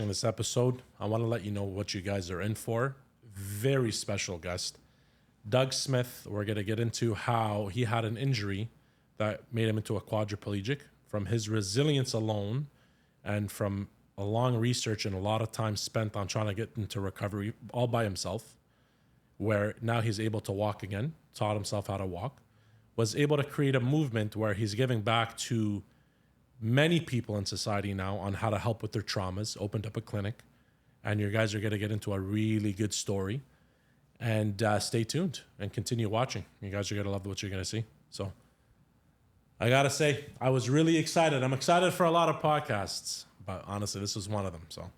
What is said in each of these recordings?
In this episode, I want to let you know what you guys are in for. Very special guest, Doug Smith. We're going to get into how he had an injury that made him into a quadriplegic from his resilience alone and from a long research and a lot of time spent on trying to get into recovery all by himself, where now he's able to walk again, taught himself how to walk, was able to create a movement where he's giving back to many people in society now on how to help with their traumas, opened up a clinic, and you guys are going to get into a really good story. And stay tuned and continue watching. You guys are going to love what you're going to see. So I got to say, I was really excited. I'm excited for a lot of podcasts, but honestly, this was one of them. So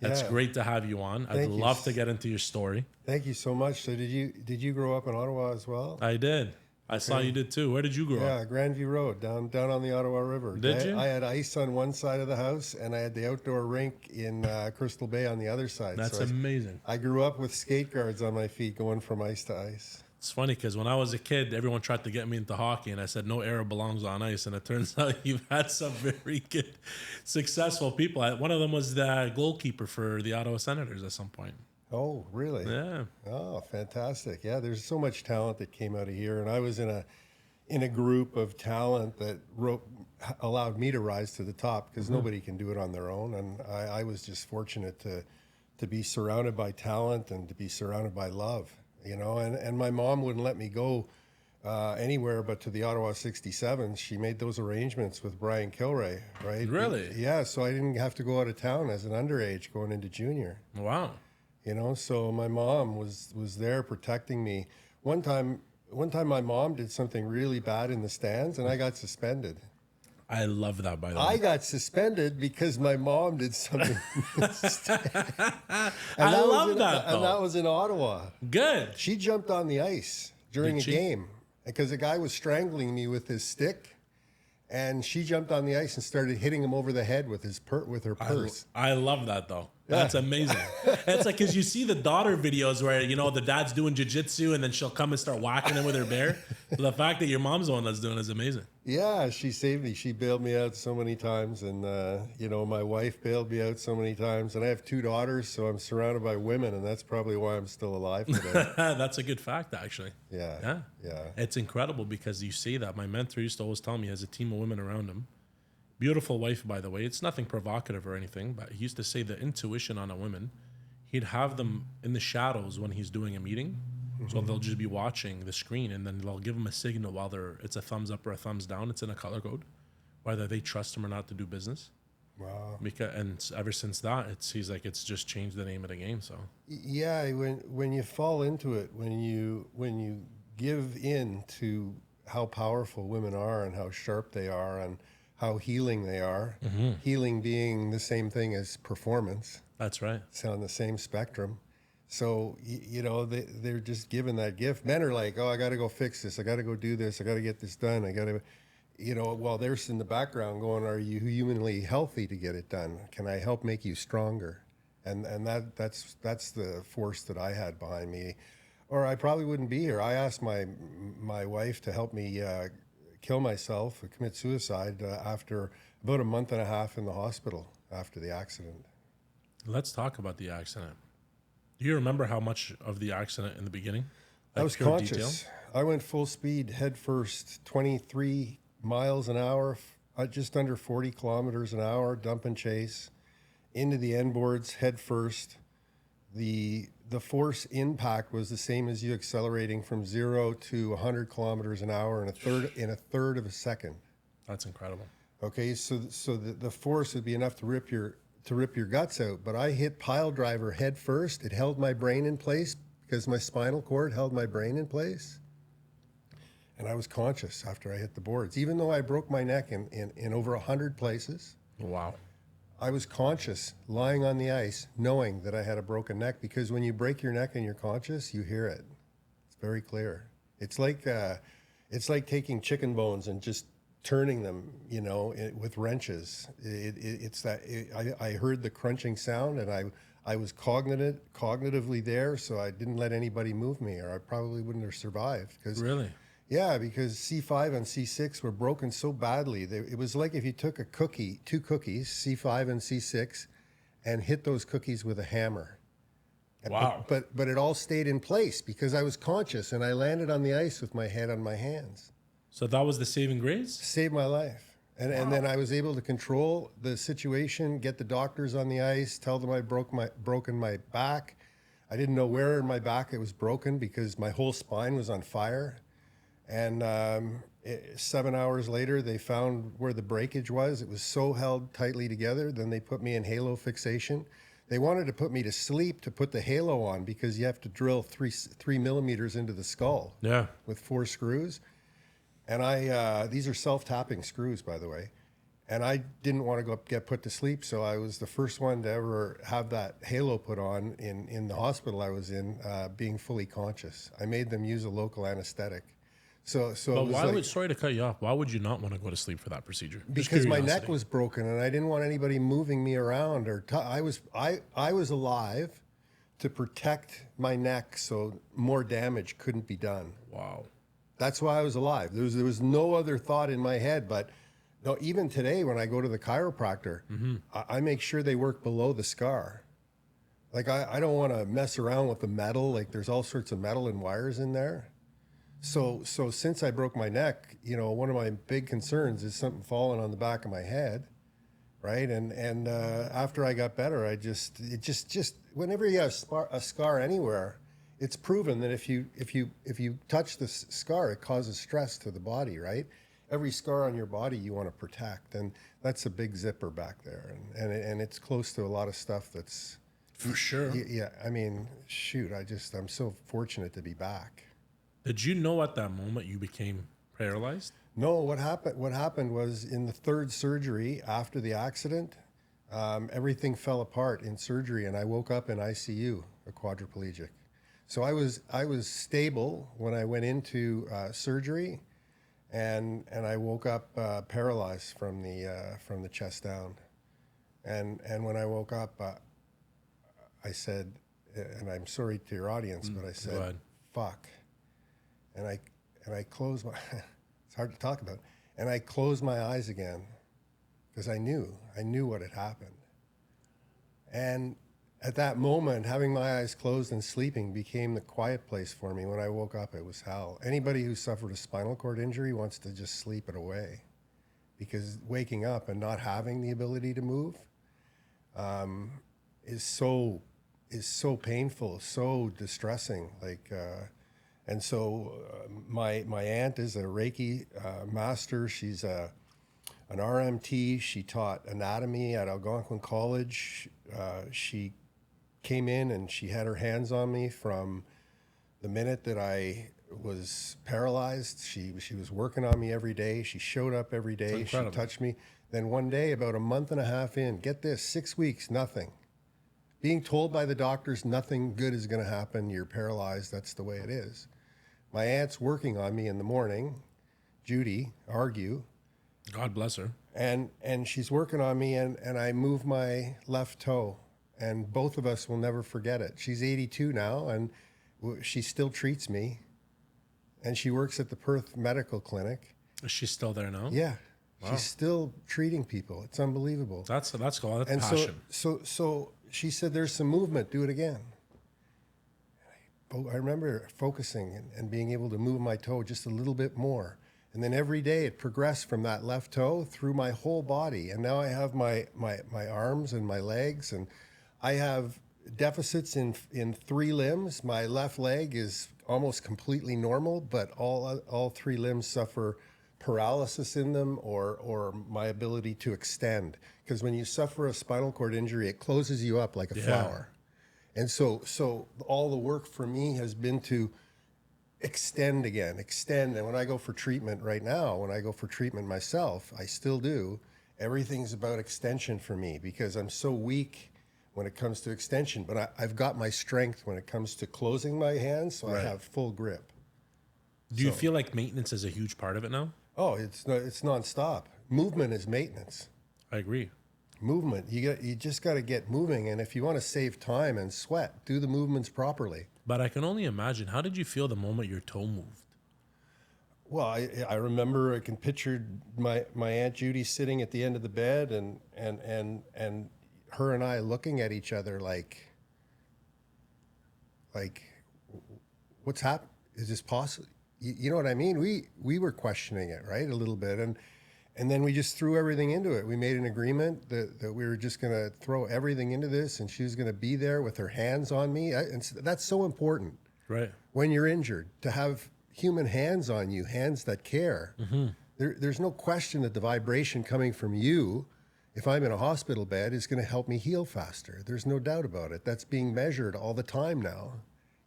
it's great to have you on. I'd love to get into your story. Thank you so much. So did you grow up in Ottawa as well? I did. I saw you did too. Where did you grow up? Yeah, Grandview Road, down on the Ottawa River. Did you? I had ice on one side of the house, and I had the outdoor rink in Crystal Bay on the other side. That's amazing. I grew up with skate guards on my feet going from ice to ice. It's funny because when I was a kid, everyone tried to get me into hockey, and I said, no era belongs on ice. And it turns out you've had some very good, successful people. One of them was the goalkeeper for the Ottawa Senators at some point. Oh, really? Yeah. Oh, fantastic. Yeah, there's so much talent that came out of here. And I was in a group of talent that allowed me to rise to the top because nobody can do it on their own. And I was just fortunate to be surrounded by talent and to be surrounded by love, you know. And my mom wouldn't let me go anywhere but to the Ottawa 67. She made those arrangements with Brian Kilray, right? Really? Yeah, so I didn't have to go out of town as an underage going into junior. Wow. You know, so my mom was there protecting me. One time my mom did something really bad in the stands and I got suspended. I love that, by the way. I got suspended because my mom did something in the stands. I love that, though. And that was in Ottawa. Good. She jumped on the ice during a game because a guy was strangling me with his stick. And she jumped on the ice and started hitting him over the head with her purse. I love that, though. That's amazing. It's like, because you see the daughter videos where, you know, the dad's doing jiu-jitsu and then she'll come and start whacking him with her bear. So the fact that your mom's the one that's doing it is amazing. Yeah, she saved me. She bailed me out so many times. And, you know, my wife bailed me out so many times. And I have 2 daughters, so I'm surrounded by women. And that's probably why I'm still alive today. That's a good fact, actually. Yeah. It's incredible because you see that. My mentor used to always tell me he has a team of women around him. Beautiful wife, by the way. It's nothing provocative or anything, but he used to say the intuition on a woman, he'd have them in the shadows when he's doing a meeting. Mm-hmm. So they'll just be watching the screen and then they'll give him a signal while it's a thumbs up or a thumbs down. It's in a color code, whether they trust him or not to do business. Wow. And ever since that, he's like, it's just changed the name of the game. So yeah, when you fall into it, when you give in to how powerful women are and how sharp they are and how healing they are, healing being the same thing as performance. That's right. It's on the same spectrum. So, you know, they're just given that gift. Men are like, oh, I got to go fix this. I got to go do this. I got to get this done. I got to, you know, while they're in the background going, are you humanly healthy to get it done? Can I help make you stronger? And that's the force that I had behind me. Or I probably wouldn't be here. I asked my wife to help me kill myself, commit suicide after about a month and a half in the hospital after the accident. Let's talk about the accident. Do you remember how much of the accident in the beginning? I was conscious. Detail? I went full speed, head first, 23 miles an hour, just under 40 kilometers an hour, dump and chase, into the end boards, head first. The force impact was the same as you accelerating from 0 to 100 kilometers an hour in a third of a second. That's incredible. Okay, so the force would be enough to rip your guts out. But I hit pile driver head first. It held my brain in place because my spinal cord held my brain in place. And I was conscious after I hit the boards, even though I broke my neck in over 100 places. Wow. I was conscious, lying on the ice, knowing that I had a broken neck, because when you break your neck and you're conscious, you hear it. It's very clear. It's like taking chicken bones and just turning them, you know, with wrenches. I heard the crunching sound, and I was cognitively there, so I didn't let anybody move me, or I probably wouldn't have survived. Really? Yeah, because C5 and C6 were broken so badly. It was like if you took two cookies, C5 and C6, and hit those cookies with a hammer. Wow. But it all stayed in place because I was conscious and I landed on the ice with my head on my hands. So that was the saving grace? Saved my life. And then I was able to control the situation, get the doctors on the ice, tell them I broken my back. I didn't know where in my back it was broken because my whole spine was on fire. And 7 hours later, they found where the breakage was. It was so held tightly together. Then they put me in halo fixation. They wanted to put me to sleep to put the halo on because you have to drill 3 millimeters into the skull with 4 screws. And these are self-tapping screws, by the way. And I didn't want to get put to sleep, so I was the first one to ever have that halo put on in the hospital I was in, being fully conscious. I made them use a local anesthetic. But why would, sorry to cut you off, why would you not want to go to sleep for that procedure? Because my neck was broken and I didn't want anybody moving me around I was alive to protect my neck so more damage couldn't be done. Wow. That's why I was alive. There was no other thought in my head, but no, even today when I go to the chiropractor, I make sure they work below the scar. Like I don't want to mess around with the metal. Like there's all sorts of metal and wires in there. So since I broke my neck, one of my big concerns is something falling on the back of my head, right? And after I got better, it just whenever you have a scar anywhere, it's proven that if you touch the scar, it causes stress to the body, right? Every scar on your body you want to protect, and that's a big zipper back there, and it's close to a lot of stuff that's for sure. Yeah, I mean, shoot, I'm so fortunate to be back. Did you know at that moment you became paralyzed? No, what happened was in the 3rd surgery after the accident, everything fell apart in surgery, and I woke up in ICU, a quadriplegic. So I was stable when I went into surgery, and I woke up paralyzed from the chest down, and when I woke up, I said, and I'm sorry to your audience, but I said, "Fuck." And I closed my, it's hard to talk about, and I closed my eyes again because I knew what had happened. And at that moment, having my eyes closed and sleeping became the quiet place for me. When I woke up, it was hell. Anybody who suffered a spinal cord injury wants to just sleep it away because waking up and not having the ability to move is so painful, so distressing. And so my aunt is a Reiki master. She's an RMT. She taught anatomy at Algonquin College. She came in and she had her hands on me from the minute that I was paralyzed. She was working on me every day. She showed up every day. She touched me. Then one day, about a month and a half in, get this, 6 weeks, nothing. Being told by the doctors nothing good is going to happen. You're paralyzed. That's the way it is. My aunt's working on me in the morning, Judy, Argue. God bless her. And she's working on me, and I move my left toe, and both of us will never forget it. She's 82 now, and she still treats me, and she works at the Perth Medical Clinic. Is she still there now? Yeah. Wow. She's still treating people. It's unbelievable. That's cool. That's and passion. So she said, "There's some movement. Do it again." I remember focusing and being able to move my toe just a little bit more. And then every day it progressed from that left toe through my whole body. And now I have my arms and my legs, and I have deficits in 3 limbs. My left leg is almost completely normal, but all 3 limbs suffer paralysis in them or my ability to extend. Because when you suffer a spinal cord injury, it closes you up like a flower. And so all the work for me has been to extend. And when I go for treatment right now, when I go for treatment myself, I still do, everything's about extension for me because I'm so weak when it comes to extension. But I've got my strength when it comes to closing my hands, so I have full grip. Do you feel like maintenance is a huge part of it now? Oh, it's nonstop. Movement is maintenance. I agree. Movement. You just got to get moving, and if you want to save time and sweat, do the movements properly. But I can only imagine, how did you feel the moment your toe moved? Well, I remember, I can picture my Aunt Judy sitting at the end of the bed, and her and I looking at each other like what's happened? Is this possible? You know what I mean? We were questioning it, right, a little bit, and then we just threw everything into it. We made an agreement that we were just going to throw everything into this, and she was going to be there with her hands on me. And that's so important, Right. when you're injured, to have human hands on you, hands that care. There's no question that the vibration coming from you, if I'm in a hospital bed, is going to help me heal faster. There's no doubt about it. That's being measured all the time now.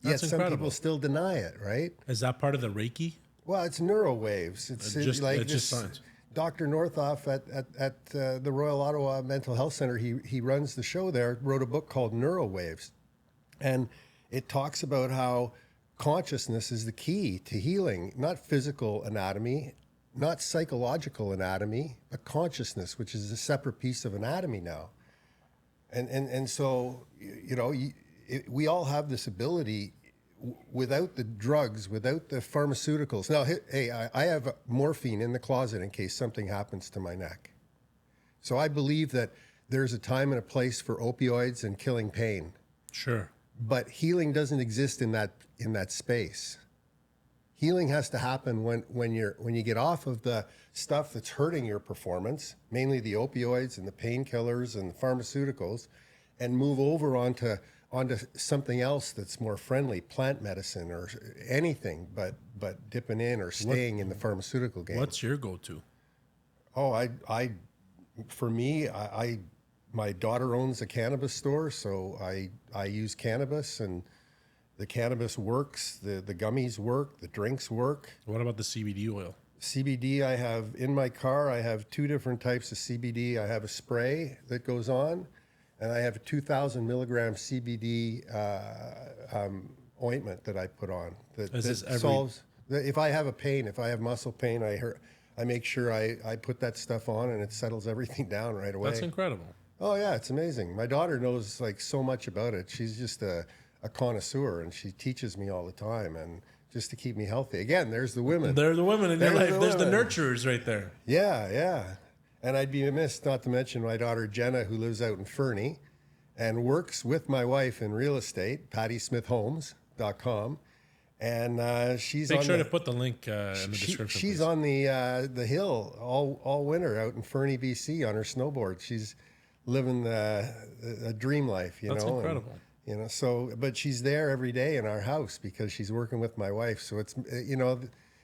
That's Yet some incredible. people still deny it, right? Is that part of the Reiki? Well, it's neuro waves. It's Just- like it's just this science. Dr. Northoff at the Royal Ottawa Mental Health Center, he runs the show there, wrote a book called Neuro Waves. And it talks about how consciousness is the key to healing, not physical anatomy, not psychological anatomy, but consciousness, which is a separate piece of anatomy now. And so, you know, we all have this ability without the drugs, without the pharmaceuticals. Now, hey, I have morphine in the closet in case something happens to my neck. So I believe that there's a time and a place for opioids and killing pain, Sure. but healing doesn't exist in that space. Healing has to happen when you get off of the stuff that's hurting your performance, mainly the opioids and the painkillers and the pharmaceuticals, and move over onto something else that's more friendly, plant medicine or anything, but dipping in or staying in the pharmaceutical game. What's your go-to? Oh, for me, my daughter owns a cannabis store, so I use cannabis, and the cannabis works, the gummies work, the drinks work. What about the CBD oil? CBD, I have in my car, I have 2 different types of CBD. I have a spray that goes on, and I have a 2,000 milligram CBD ointment that I put on. Solves. If I have a pain, if I have muscle pain, I make sure I put that stuff on, and it settles everything down right away. That's incredible. Oh yeah, it's amazing. My daughter knows like so much about it. She's just a connoisseur, and she teaches me all the time, and just to keep me healthy. Again, there's the women. There are the women in your There's life. the There's the women. nurturers right there. Yeah. And I'd be amiss not to mention my daughter Jenna, who lives out in Fernie and works with my wife in real estate, PattySmithHomes.com. And she's Make on sure the, to put the link in the description. she's please. on the hill all winter out in Fernie, BC on her snowboard. She's living a dream life, you That's know. incredible. And, so, but she's there every day in our house because she's working with my wife. So it's,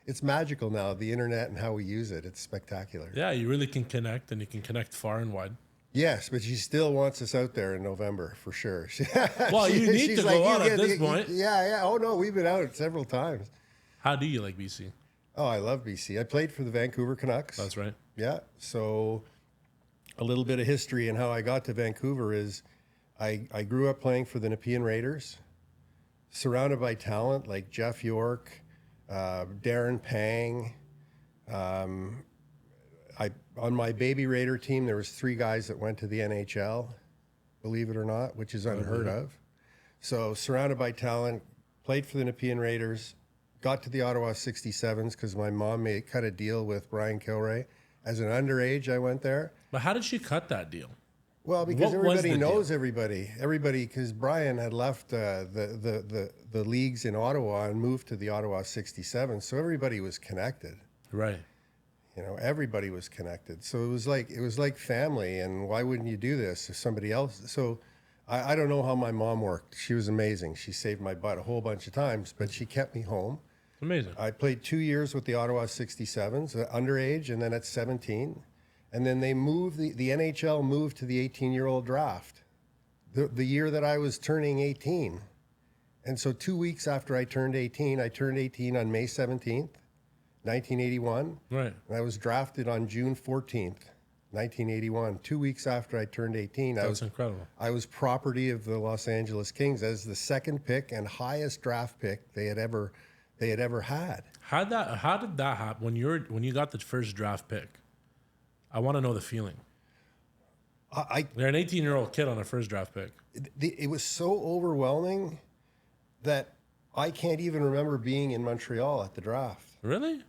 it's magical now, the internet and how we use it. It's spectacular. Yeah, you really can connect, and you can connect far and wide. Yes, but she still wants us out there in November for sure. Well, you need she's to go out "You at this point." Yeah. Oh no, we've been out several times. How do you like BC? Oh, I love BC. I played for the Vancouver Canucks. That's right. Yeah. So a little bit of history and how I got to Vancouver is I grew up playing for the Nepean Raiders, surrounded by talent like Jeff York, Darren Pang. On my baby Raider team, there was 3 guys that went to the NHL, believe it or not, which is unheard of. So surrounded by talent, played for the Nepean Raiders, got to the Ottawa 67s because my mom cut a deal with Brian Kilray. As an underage, I went there. But how did she cut that deal? Well, because What was everybody the knows everybody. Everybody, because Brian had left the leagues in Ottawa and moved to the Ottawa 67, so everybody was connected. Right. Everybody was connected. So it was like family. And why wouldn't you do this if somebody else? So I don't know how my mom worked. She was amazing. She saved my butt a whole bunch of times, but she kept me home. Amazing. I played 2 years with the Ottawa 67s, underage, and then at 17. And then they moved, the NHL moved to the 18-year-old draft, the year that I was turning 18. And so 2 weeks after I turned 18 on May 17th, 1981. Right. And I was drafted on June 14th, 1981. 2 weeks after I turned 18, That's incredible. I was property of the Los Angeles Kings as the second pick and highest draft pick they had ever had. How did that happen when you got the first draft pick? I want to know the feeling. You're an 18-year-old kid on a first draft pick. It was so overwhelming that I can't even remember being in Montreal at the draft. Really?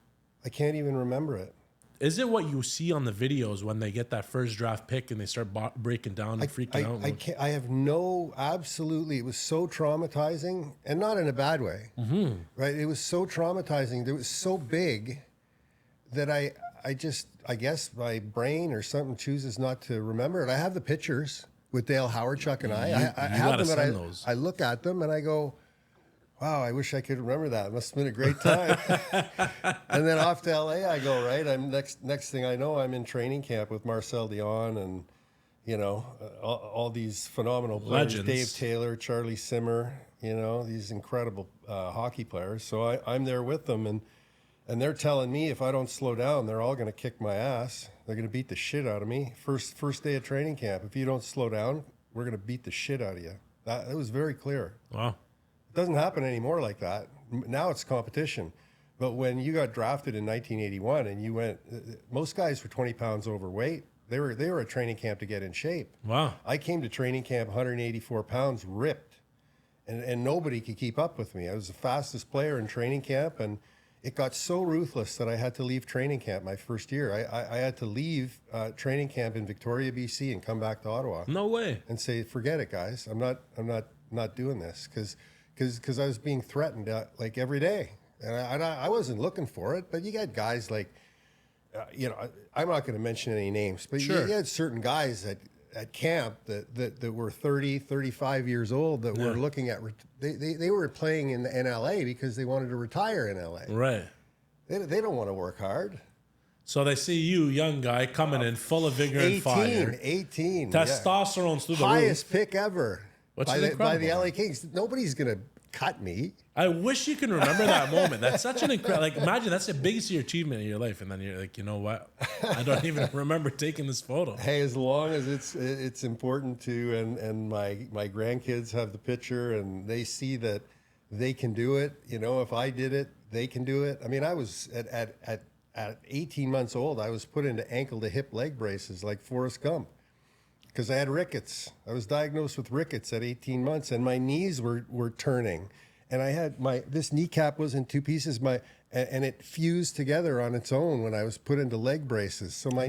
I can't even remember it. Is it what you see on the videos when they get that first draft pick and they start breaking down and freaking out? I can't. I have no. Absolutely, it was so traumatizing, and not in a bad way. Right? It was so traumatizing. It was so big that I guess my brain or something chooses not to remember it. I have the pictures with Dale Howard, Chuck, and I have them, and I look at them and I go, wow, I wish I could remember that. It must have been a great time. And then off to LA I go, right? I'm next thing I know, I'm in training camp with Marcel Dion and, you know, all these phenomenal players. Legends. Dave Taylor, Charlie Simmer, you know, these incredible hockey players. So I'm there with them, and they're telling me if I don't slow down, they're all going to kick my ass. They're going to beat the shit out of me. First day of training camp. If you don't slow down, we're going to beat the shit out of you. It was very clear. Wow. It doesn't happen anymore like that. Now it's competition. But when you got drafted in 1981 and you went, most guys were 20 pounds overweight. They were at training camp to get in shape. Wow. I came to training camp 184 pounds, ripped, and nobody could keep up with me. I was the fastest player in training camp, and it got so ruthless that I had to leave training camp my first year. I had to leave training camp in Victoria, BC, and come back to Ottawa. No way. And say, forget it, guys. I'm not doing this because I was being threatened like every day, and I wasn't looking for it. But you got guys like, you know, I'm not going to mention any names, but sure. you had certain guys at camp that were 30, 35 years old that were looking at they were playing in LA because they wanted to retire in LA. Right. They don't want to work hard. So they see you, young guy, coming in full of vigor and fire. 18. Testosterone's through the highest roof. pick ever. By the LA Kings. Nobody's going to cut me. I wish you can remember that moment. That's such an incredible, like, imagine that's the biggest achievement in your life. And then you're like, you know what? I don't even remember taking this photo. Hey, as long as it's important to, and my grandkids have the picture and they see that they can do it. You know, if I did it, they can do it. I mean, I was at 18 months old, I was put into ankle to hip leg braces like Forrest Gump because I had rickets. I was diagnosed with rickets at 18 months, and my knees were turning. And I had this kneecap was in two pieces, and it fused together on its own when I was put into leg braces. So my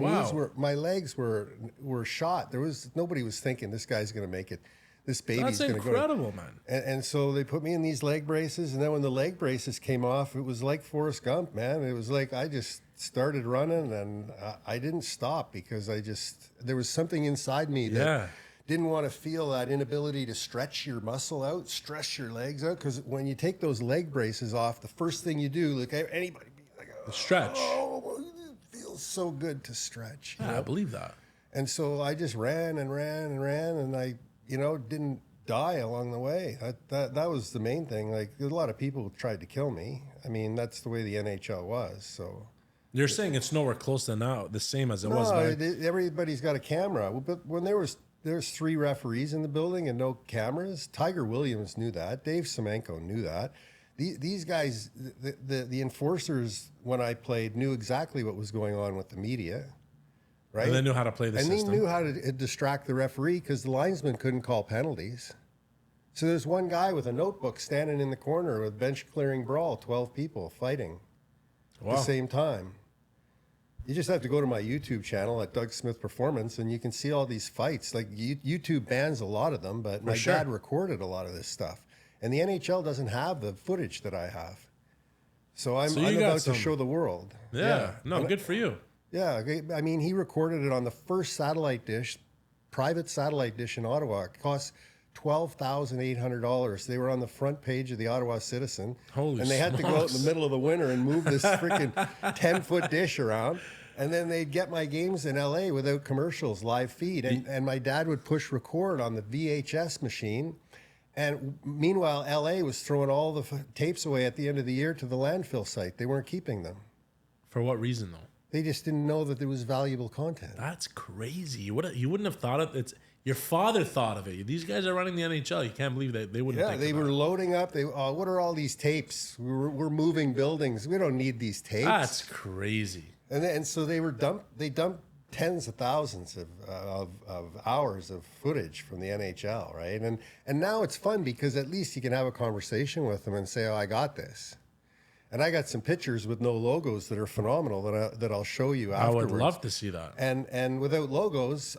my legs were shot. Nobody was thinking this guy's going to make it. This baby's going to go. That's incredible, man. And so they put me in these leg braces, and then when the leg braces came off, it was like Forrest Gump, man. It was like I just started running, and I didn't stop because there was something inside me that didn't want to feel that inability to stretch your muscle out, stretch your legs out. Because when you take those leg braces off, the first thing you do, like anybody be like, stretch. Oh, it feels so good to stretch. Yeah, I believe that. And so I just ran and ran and ran, and I, you know, didn't die along the way. That was the main thing. Like a lot of people tried to kill me. I mean, that's the way the NHL was. So you're saying it's nowhere close to now the same as it was back. Everybody's got a camera. But when there's 3 referees in the building and no cameras, Tiger Williams knew that. Dave Semenko knew that. These guys, the enforcers, when I played, knew exactly what was going on with the media. Right? And they knew how to play the system. And they knew how to distract the referee because the linesman couldn't call penalties. So there's one guy with a notebook standing in the corner with bench clearing brawl, 12 people fighting at the same time. You just have to go to my YouTube channel at Doug Smith Performance, and you can see all these fights. Like YouTube bans a lot of them, but my dad recorded a lot of this stuff. And the NHL doesn't have the footage that I have. So I'm about to show the world. Yeah. No, good for you. Yeah, I mean, he recorded it on the first satellite dish, private satellite dish in Ottawa. It cost $12,800. They were on the front page of the Ottawa Citizen. Holy and they had to go out in the middle of the winter and move this freaking 10-foot dish around. And then they'd get my games in LA without commercials, live feed. And my dad would push record on the VHS machine. And meanwhile, LA was throwing all the tapes away at the end of the year to the landfill site. They weren't keeping them. For what reason, though? They just didn't know that there was valuable content. That's crazy. You wouldn't have thought of it. Your father thought of it. These guys are running the NHL. You can't believe they wouldn't. Yeah, they were loading up. What are all these tapes? We're moving buildings. We don't need these tapes. That's crazy. And so they dumped tens of thousands of hours of footage from the NHL, right? And now it's fun because at least you can have a conversation with them and say, "Oh, I got this." And I got some pictures with no logos that are phenomenal that I'll show you I afterwards. would love to see that. And without logos,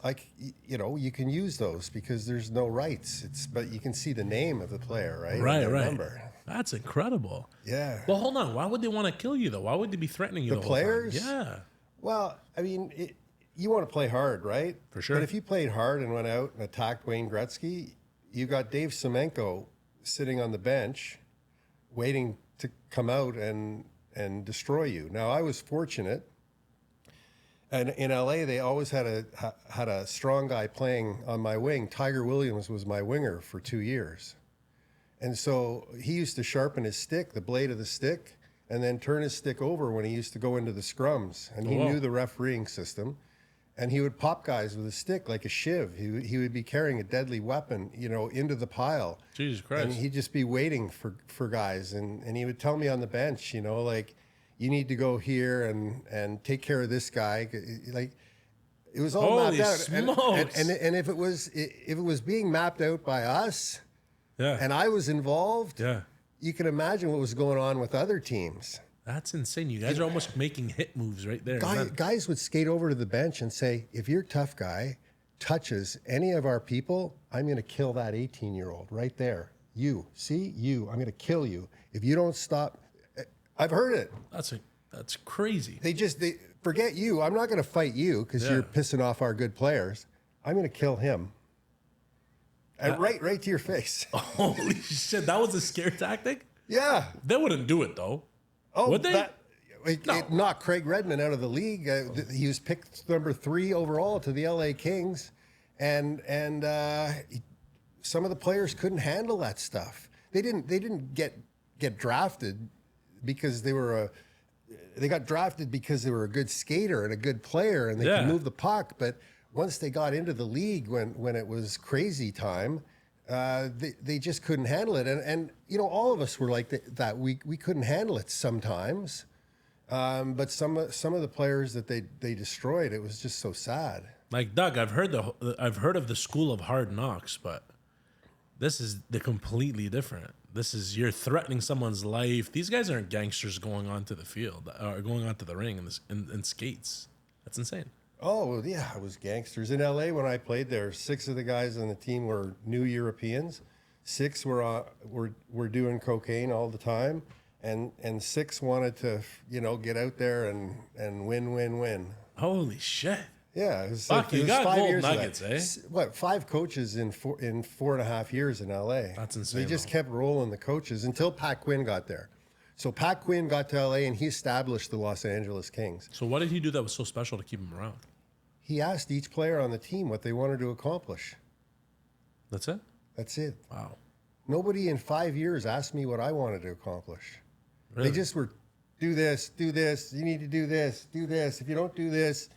you can use those because there's no rights. But you can see the name of the player, right? Right, and their right. number. That's incredible. Yeah. Well, hold on. Why would they want to kill you though? Why would they be threatening you? The whole time? players? Yeah. Well, I mean, you want to play hard, right? For sure. But if you played hard and went out and attacked Wayne Gretzky, you got Dave Semenko sitting on the bench, waiting to come out and destroy you. Now, I was fortunate, and in LA, they always had a strong guy playing on my wing. Tiger Williams was my winger for 2 years. And so he used to sharpen his stick, the blade of the stick, and then turn his stick over when he used to go into the scrums. And he knew the refereeing system. And he would pop guys with a stick like a shiv. He would be carrying a deadly weapon, into the pile. Jesus Christ. And he'd just be waiting for guys. And he would tell me on the bench, like, you need to go here and take care of this guy. Like, it was all Holy mapped out. smokes. And if it was being mapped out by us, Yeah. and I was involved, Yeah. you can imagine what was going on with other teams. That's insane. You guys are almost making hit moves right there. Guys would skate over to the bench and say, if your tough guy touches any of our people, I'm going to kill that 18-year-old right there. I'm going to kill you. If you don't stop. I've heard it. That's crazy. They forget you. I'm not going to fight you because you're pissing off our good players. I'm going to kill him. And right to your face. Holy shit. That was a scare tactic? Yeah. They wouldn't do it though. Oh, would they? It knocked Craig Redmond out of the league. He was picked number 3 overall to the LA Kings, and some of the players couldn't handle that stuff. They didn't get drafted because they got drafted because they were a good skater and a good player and they could move the puck. But once they got into the league, when it was crazy time, they just couldn't handle it. And all of us were like that. We couldn't handle it sometimes. But some of the players that they destroyed, it was just so sad. Like Doug, I've heard of the school of hard knocks, but this is completely different. This is, you're threatening someone's life. These guys aren't gangsters going onto the field or going onto the ring in skates. That's insane. Oh yeah, it was gangsters in LA when I played there. 6 of the guys on the team were new Europeans. 6 were doing cocaine all the time, and 6 wanted to get out there and win. Holy shit! Yeah, it was, Fuck, it you was got 5 gold years nuggets, of that. 5 coaches in 4.5 years in LA. That's insane. They just kept rolling the coaches until Pat Quinn got there. So Pat Quinn got to LA and he established the Los Angeles Kings. So what did he do that was so special to keep him around? He asked each player on the team what they wanted to accomplish. That's it? That's it. Wow. Nobody in 5 years asked me what I wanted to accomplish. Really? They just were, do this, you need to do this. If you don't do this,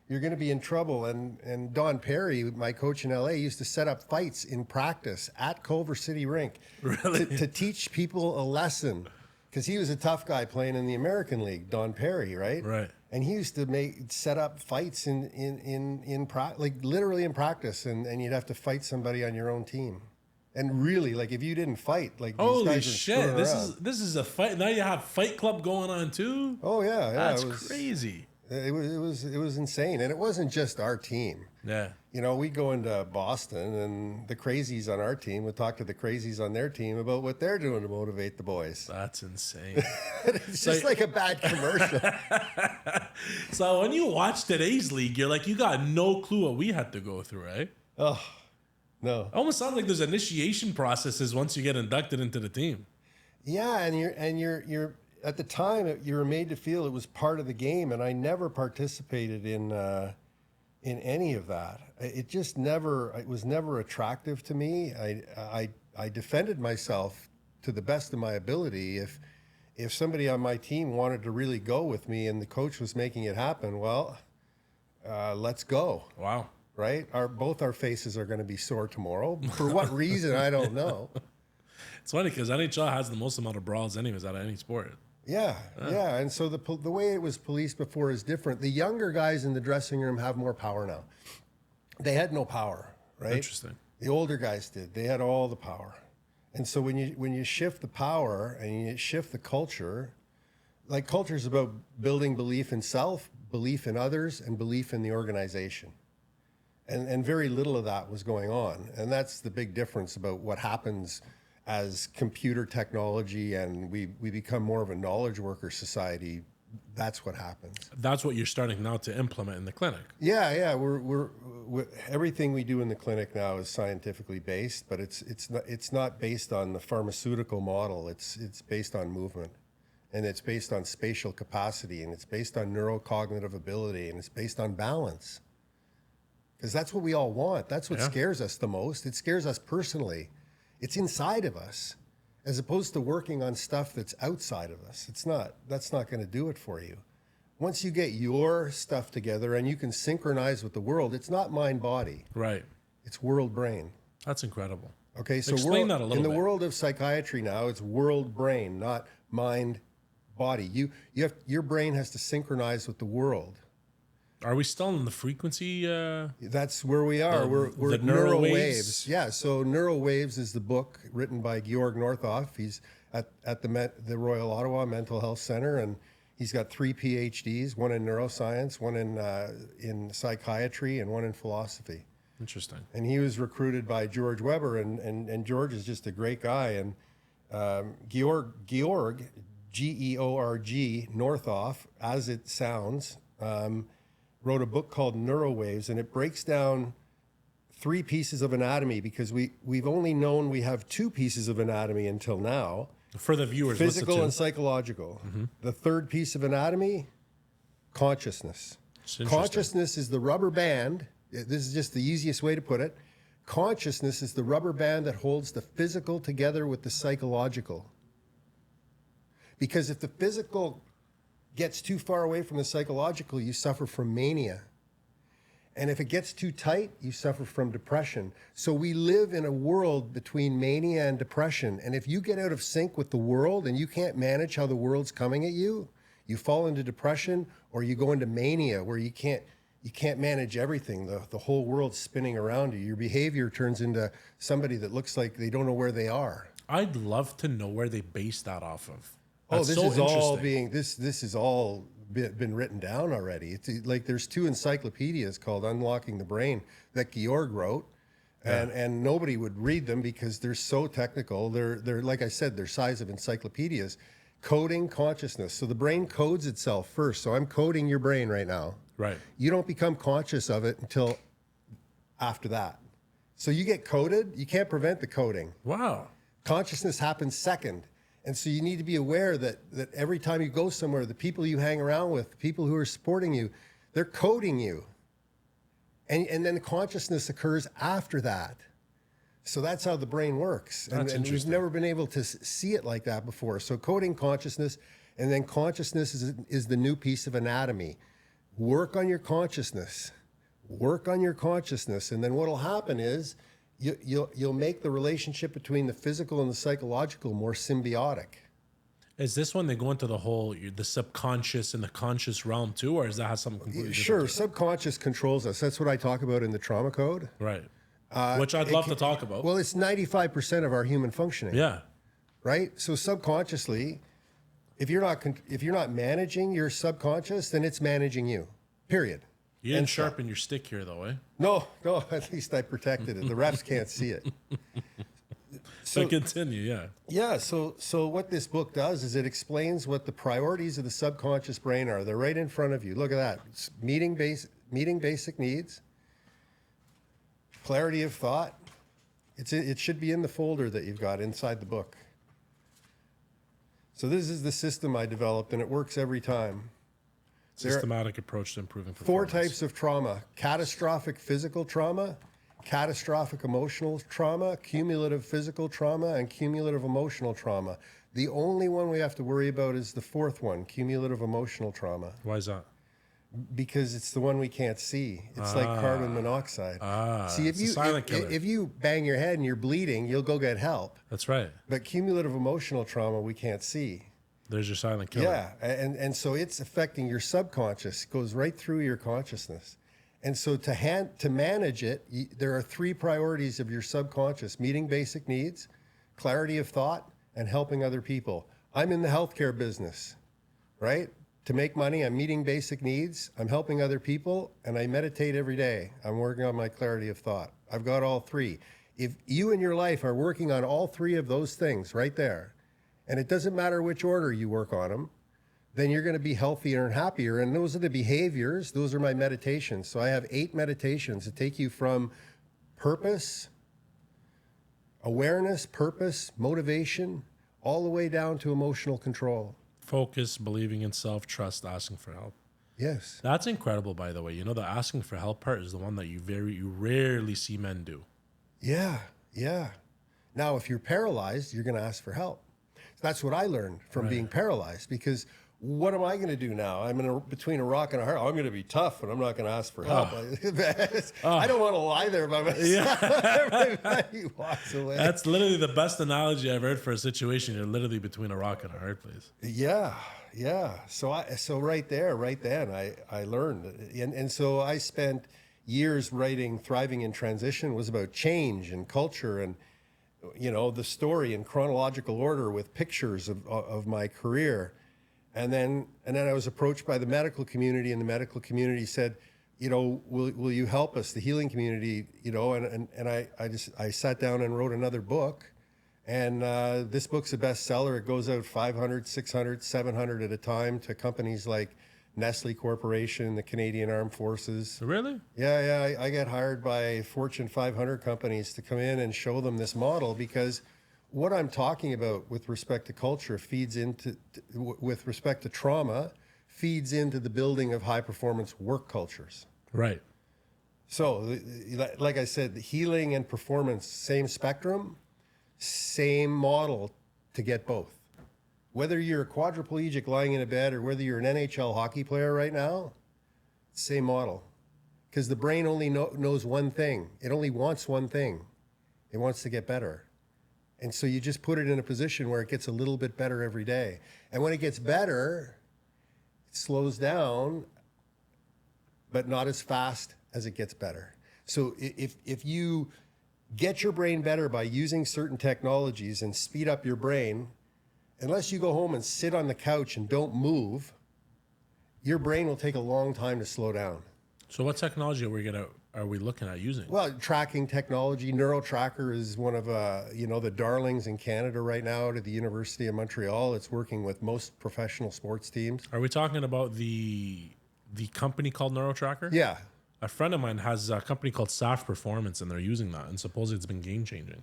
you're going to be in trouble. And Don Perry, my coach in LA, used to set up fights in practice at Culver City Rink Really? to teach people a lesson. Because he was a tough guy playing in the American League, Don Perry, right? Right. And he used to set up fights literally in practice, and you'd have to fight somebody on your own team. And really, like, if you didn't fight, like, these Holy guys are shit! screwing This around. is a fight. Now you have Fight Club going on too. Oh yeah, That's it was crazy. It was insane, and it wasn't just our team. Yeah. We go into Boston, and the crazies on our team would talk to the crazies on their team about what they're doing to motivate the boys. That's insane. It's just like a bad commercial. So when you watch today's league, you're like, you got no clue what we had to go through, right? Oh, no. It almost sounds like there's initiation processes once you get inducted into the team. Yeah, and you're at the time you were made to feel it was part of the game, and I never participated in any of that. It was never attractive to me. I defended myself to the best of my ability. If somebody on my team wanted to really go with me and the coach was making it happen, well, let's go. Wow. Right? Both our faces are going to be sore tomorrow. For what reason, I don't know. It's funny because NHL has the most amount of brawls anyways out of any sport. Yeah. And so the way it was policed before is different. The younger guys in the dressing room have more power now. They had no power, right? Interesting. The older guys did. They had all the power. And so when you shift the power and you shift the culture, like culture is about building belief in self, belief in others, and belief in the organization. And very little of that was going on. And that's the big difference about what happens as computer technology and we become more of a knowledge worker society. That's what happens. That's what you're starting now to implement in the clinic. Yeah. We're everything we do in the clinic now is scientifically based, but it's not based on the pharmaceutical model. It's based on movement, and it's based on spatial capacity, and it's based on neurocognitive ability, and it's based on balance. Because that's what we all want. That's what scares us the most. It scares us personally. It's inside of us, as opposed to working on stuff that's outside of us. That's not going to do it for you. Once you get your stuff together and you can synchronize with the world, it's not mind body. Right. It's world brain. That's incredible. Okay, so explain that a little in the bit. world of psychiatry now, it's world brain, not mind body. Your brain has to synchronize with the world. Are we still in the frequency? That's where we are. We're the neural waves? Yeah. So Neural Waves is the book written by Georg Northoff. He's at the Royal Ottawa Mental Health Center, and he's got 3 PhDs: one in neuroscience, one in psychiatry, and one in philosophy. Interesting. And he was recruited by George Weber, and George is just a great guy. And Georg Georg Northoff, as it sounds. Wrote a book called Neural Waves, and it breaks down 3 pieces of anatomy, because we've only known we have 2 pieces of anatomy until now. For the viewers, Physical and psychological. Mm-hmm. The 3rd piece of anatomy, consciousness. Consciousness is the rubber band. This is just the easiest way to put it. Consciousness is the rubber band that holds the physical together with the psychological. Because if the physical gets too far away from the psychological, you suffer from mania. And if it gets too tight, you suffer from depression. So we live in a world between mania and depression. And if you get out of sync with the world and you can't manage how the world's coming at you, you fall into depression, or you go into mania where you can't manage everything. The whole world's spinning around you. Your behavior turns into somebody that looks like they don't know where they are. I'd love to know where they base that off of. That's this is all been written down already. It's like there's 2 encyclopedias called Unlocking the Brain that Georg wrote, and nobody would read them because they're so technical. They're like I said, they're size of encyclopedias. Coding consciousness. So the brain codes itself first. So I'm coding your brain right now. Right. You don't become conscious of it until after that. So you get coded. You can't prevent the coding. Wow. Consciousness happens second. And so you need to be aware that every time you go somewhere, the people you hang around with, the people who are supporting you, they're coding you. And then consciousness occurs after that. So that's how the brain works. And we've never been able to see it like that before. So coding consciousness, and then consciousness is the new piece of anatomy. Work on your consciousness. Work on your consciousness. And then what'll happen is, you'll make the relationship between the physical and the psychological more symbiotic. Is this when they go into the subconscious and the conscious realm too, or is that has something completely different? Sure, subconscious controls us. That's what I talk about in the trauma code. Right. Which I'd love to talk about. Well, it's 95% of our human functioning. Yeah. Right. So subconsciously, if you're not managing your subconscious, then it's managing you. Period. You didn't sharpen your stick here, though, eh? No. At least I protected it. The refs can't see it. So continue, yeah. Yeah. So what this book does is it explains what the priorities of the subconscious brain are. They're right in front of you. Look at that. It's meeting basic needs, clarity of thought. It should be in the folder that you've got inside the book. So this is the system I developed, and it works every time. Systematic approach to improving Four performance. types of trauma: catastrophic physical trauma, catastrophic emotional trauma, cumulative physical trauma, and cumulative emotional trauma. The only one we have to worry about is the 4th one, cumulative emotional trauma. Why is that? Because it's the one we can't see. It's like carbon monoxide. See, if you bang your head and you're bleeding, you'll go get help. That's right. But cumulative emotional trauma we can't see. There's your silent killer. Yeah, and so it's affecting your subconscious. It goes right through your consciousness. And so to manage it, there are 3 priorities of your subconscious: meeting basic needs, clarity of thought, and helping other people. I'm in the healthcare business, right? To make money, I'm meeting basic needs, I'm helping other people, and I meditate every day. I'm working on my clarity of thought. I've got all three. If you in your life are working on all three of those things right there, and it doesn't matter which order you work on them, then you're going to be healthier and happier. And those are the behaviors. Those are my meditations. So I have 8 meditations that take you from purpose, awareness, purpose, motivation, all the way down to emotional control. Focus, believing in self, trust, asking for help. Yes. That's incredible, by the way. You know, the asking for help part is the one that you rarely see men do. Yeah. Yeah. Now, if you're paralyzed, you're going to ask for help. That's what I learned from being paralyzed, because what am I going to do now? I'm between a rock and a hard. I'm going to be tough, but I'm not going to ask for help. I don't want to lie there by myself. Yeah. Everybody walks away. That's literally the best analogy I've heard for a situation. You're literally between a rock and a hard place. Yeah, yeah. So right there, right then, I learned, and so I spent years writing Thriving in Transition. It was about change and culture and, you know, the story in chronological order with pictures of my career. And then I was approached by the medical community, and the medical community said, you know, will you help us, the healing community, you know, and I sat down and wrote another book, and this book's a bestseller. It goes out 500, 600, 700 at a time to companies like Nestle Corporation, the Canadian Armed Forces. Really? Yeah. I get hired by Fortune 500 companies to come in and show them this model, because what I'm talking about with respect to culture feeds into, with respect to trauma, feeds into the building of high performance work cultures. Right. So, like I said, the healing and performance, same spectrum, same model to get both. Whether you're a quadriplegic lying in a bed or whether you're an NHL hockey player right now, same model. Because the brain only knows one thing. It only wants one thing. It wants to get better. And so you just put it in a position where it gets a little bit better every day. And when it gets better, it slows down, but not as fast as it gets better. So if you get your brain better by using certain technologies and speed up your brain, unless you go home and sit on the couch and don't move, your brain will take a long time to slow down. So what technology are we looking at using? Well, tracking technology. NeuroTracker is one of the darlings in Canada right now at the University of Montreal. It's working with most professional sports teams. Are we talking about the company called NeuroTracker? Yeah. A friend of mine has a company called SAF Performance, and they're using that, and supposedly it's been game changing.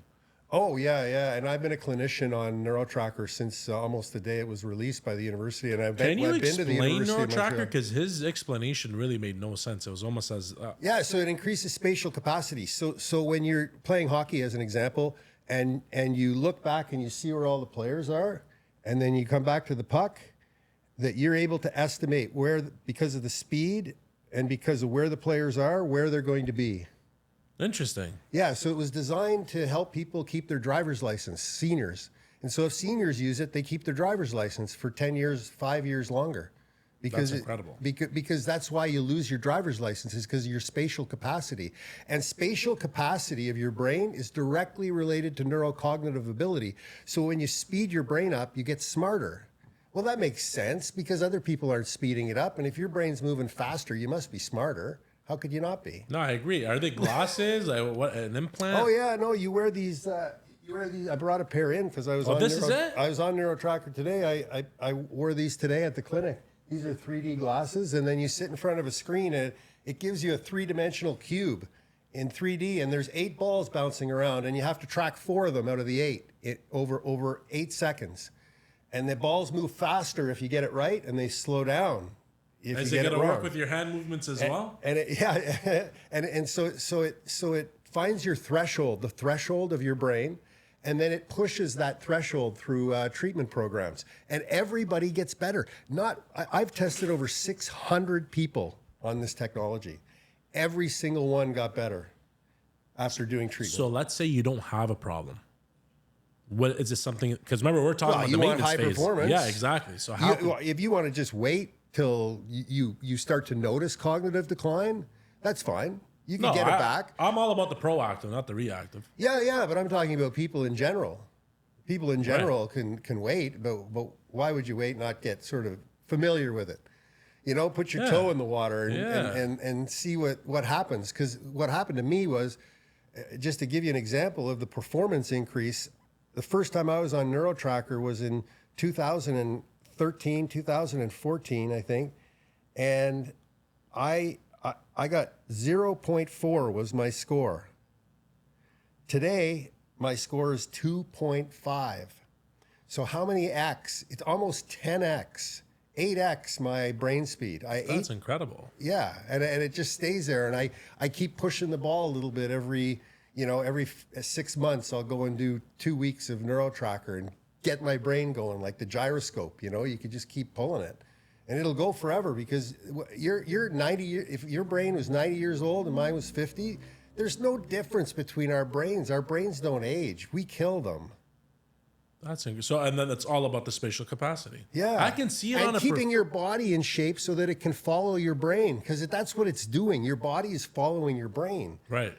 Oh, yeah. And I've been a clinician on NeuroTracker since almost the day it was released by the university. And I've been to the University of Montreal. NeuroTracker? Because his explanation really made no sense. It was almost as... Yeah, so it increases spatial capacity. So when you're playing hockey, as an example, and you look back and you see where all the players are, and then you come back to the puck, that you're able to estimate where, because of the speed and because of where the players are, where they're going to be. Interesting. Yeah, so it was designed to help people keep their driver's license, seniors. And so if seniors use it, they keep their driver's license for 10 years, 5 years longer. Because that's incredible. Because that's why you lose your driver's license, is because of your spatial capacity. And spatial capacity of your brain is directly related to neurocognitive ability. So when you speed your brain up, you get smarter. Well, that makes sense because other people aren't speeding it up. And if your brain's moving faster, you must be smarter. How could you not be? No, I agree. Are they glasses? What, an implant? Oh yeah, no. You wear these. I brought a pair in because I was. Oh, this is it. I was on NeuroTracker today. I wore these today at the clinic. These are 3D glasses, and then you sit in front of a screen, and it gives you a 3-dimensional cube in 3D, and there's 8 balls bouncing around, and you have to track 4 of them out of the 8 over 8 seconds, and the balls move faster if you get it right, and they slow down. Is it going to work with your hand movements as well? And so it finds your threshold, the threshold of your brain, and then it pushes that threshold through treatment programs, and everybody gets better. I've tested over 600 people on this technology. Every single one got better after doing treatment. So let's say you don't have a problem. What is this something? Because remember, we're talking about the maintenance high phase. Performance. Yeah, exactly. So if you want to just wait till you start to notice cognitive decline, that's fine. You can get it back. I'm all about the proactive, not the reactive. Yeah, but I'm talking about people in general. People in general can wait, but why would you wait, not get sort of familiar with it. You know, put your Yeah. toe in the water and, Yeah. and see what happens. Because what happened to me was, just to give you an example of the performance increase, the first time I was on NeuroTracker was in 2013, 2014, I think. And I got 0.4 was my score. Today, my score is 2.5. So how many X? It's almost 10X, 8X my brain speed. That's incredible. Yeah, and it just stays there. And I keep pushing the ball a little bit every 6 months. I'll go and do 2 weeks of NeuroTracker and get my brain going like the gyroscope. You know, you could just keep pulling it. And it'll go forever because you're 90. If your brain was 90 years old and mine was 50, there's no difference between our brains. Our brains don't age. We kill them. That's so, and then it's all about the spatial capacity. Yeah, I can see it and on a keeping your body in shape so that it can follow your brain, because that's what it's doing. Your body is following your brain. Right.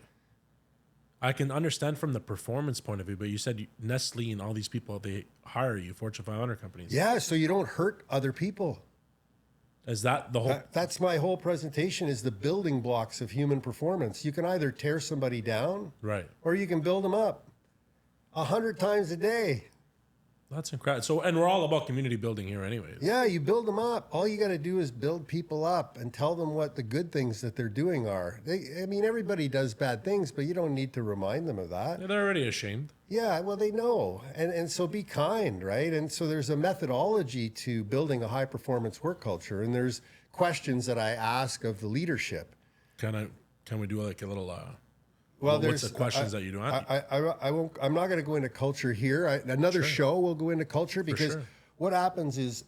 I can understand from the performance point of view, but you said Nestle and all these people, they hire you, Fortune 500 companies. Yeah, so you don't hurt other people. Is that the whole? That's my whole presentation, is the building blocks of human performance. You can either tear somebody down, Right. or you can build them up 100 times a day. That's incredible. So, and we're all about community building here anyways. Yeah, you build them up. All you got to do is build people up and tell them what the good things that they're doing are. Everybody does bad things, but you don't need to remind them of that. Yeah, they're already ashamed. Yeah, well, they know. And so be kind, right? And so there's a methodology to building a high-performance work culture, and there's questions that I ask of the leadership. Can we do like a little, Well, what's the questions that you do? I won't. I'm not going to go into culture here. Another show will go into culture, because sure. what happens is,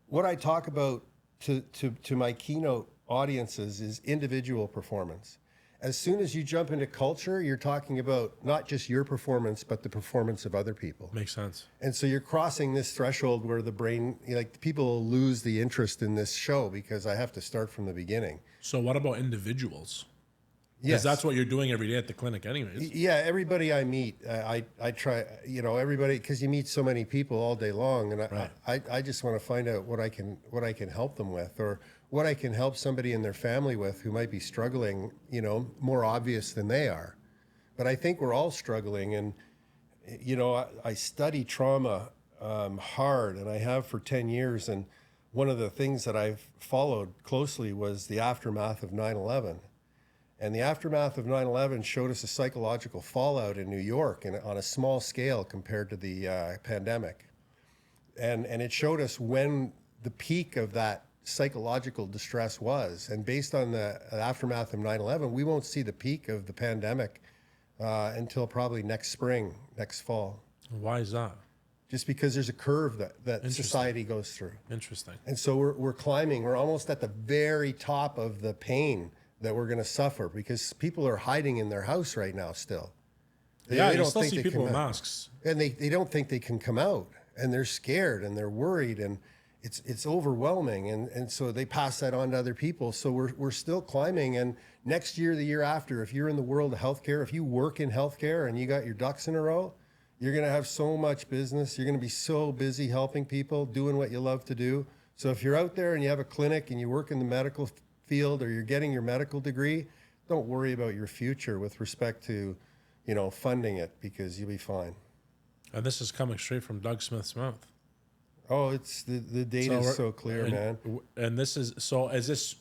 what I talk about to my keynote audiences is individual performance. As soon as you jump into culture, you're talking about not just your performance, but the performance of other people. Makes sense. And so you're crossing this threshold where the brain, like, people will lose the interest in this show because I have to start from the beginning. So what about individuals? Because Yes. that's what you're doing every day at the clinic anyways. Yeah, everybody I meet, I try, everybody, because you meet so many people all day long, and I just want to find out what I can help them with, or what I can help somebody in their family with who might be struggling, more obvious than they are. But I think we're all struggling, and I study trauma hard, and I have for 10 years, and one of the things that I've followed closely was the aftermath of 9/11. And the aftermath of 9/11 showed us a psychological fallout in New York, and on a small scale compared to the pandemic. And it showed us when the peak of that psychological distress was. And based on the aftermath of 9/11, we won't see the peak of the pandemic until probably next spring, next fall. Why is that? Just because there's a curve that society goes through. Interesting. And so we're climbing. We're almost at the very top of the pain that we're going to suffer, because people are hiding in their house right now still. They you still see people with masks. And they don't think they can come out, and they're scared and they're worried, and it's overwhelming. And so they pass that on to other people. So we're still climbing. And next year, the year after, if you're in the world of healthcare, if you work in healthcare and you got your ducks in a row, you're going to have so much business. You're going to be so busy helping people, doing what you love to do. So if you're out there and you have a clinic and you work in the medical field, or you're getting your medical degree, don't worry about your future with respect to, funding it, because you'll be fine. And this is coming straight from Doug Smith's mouth. Oh, it's the data is so clear, man. And this is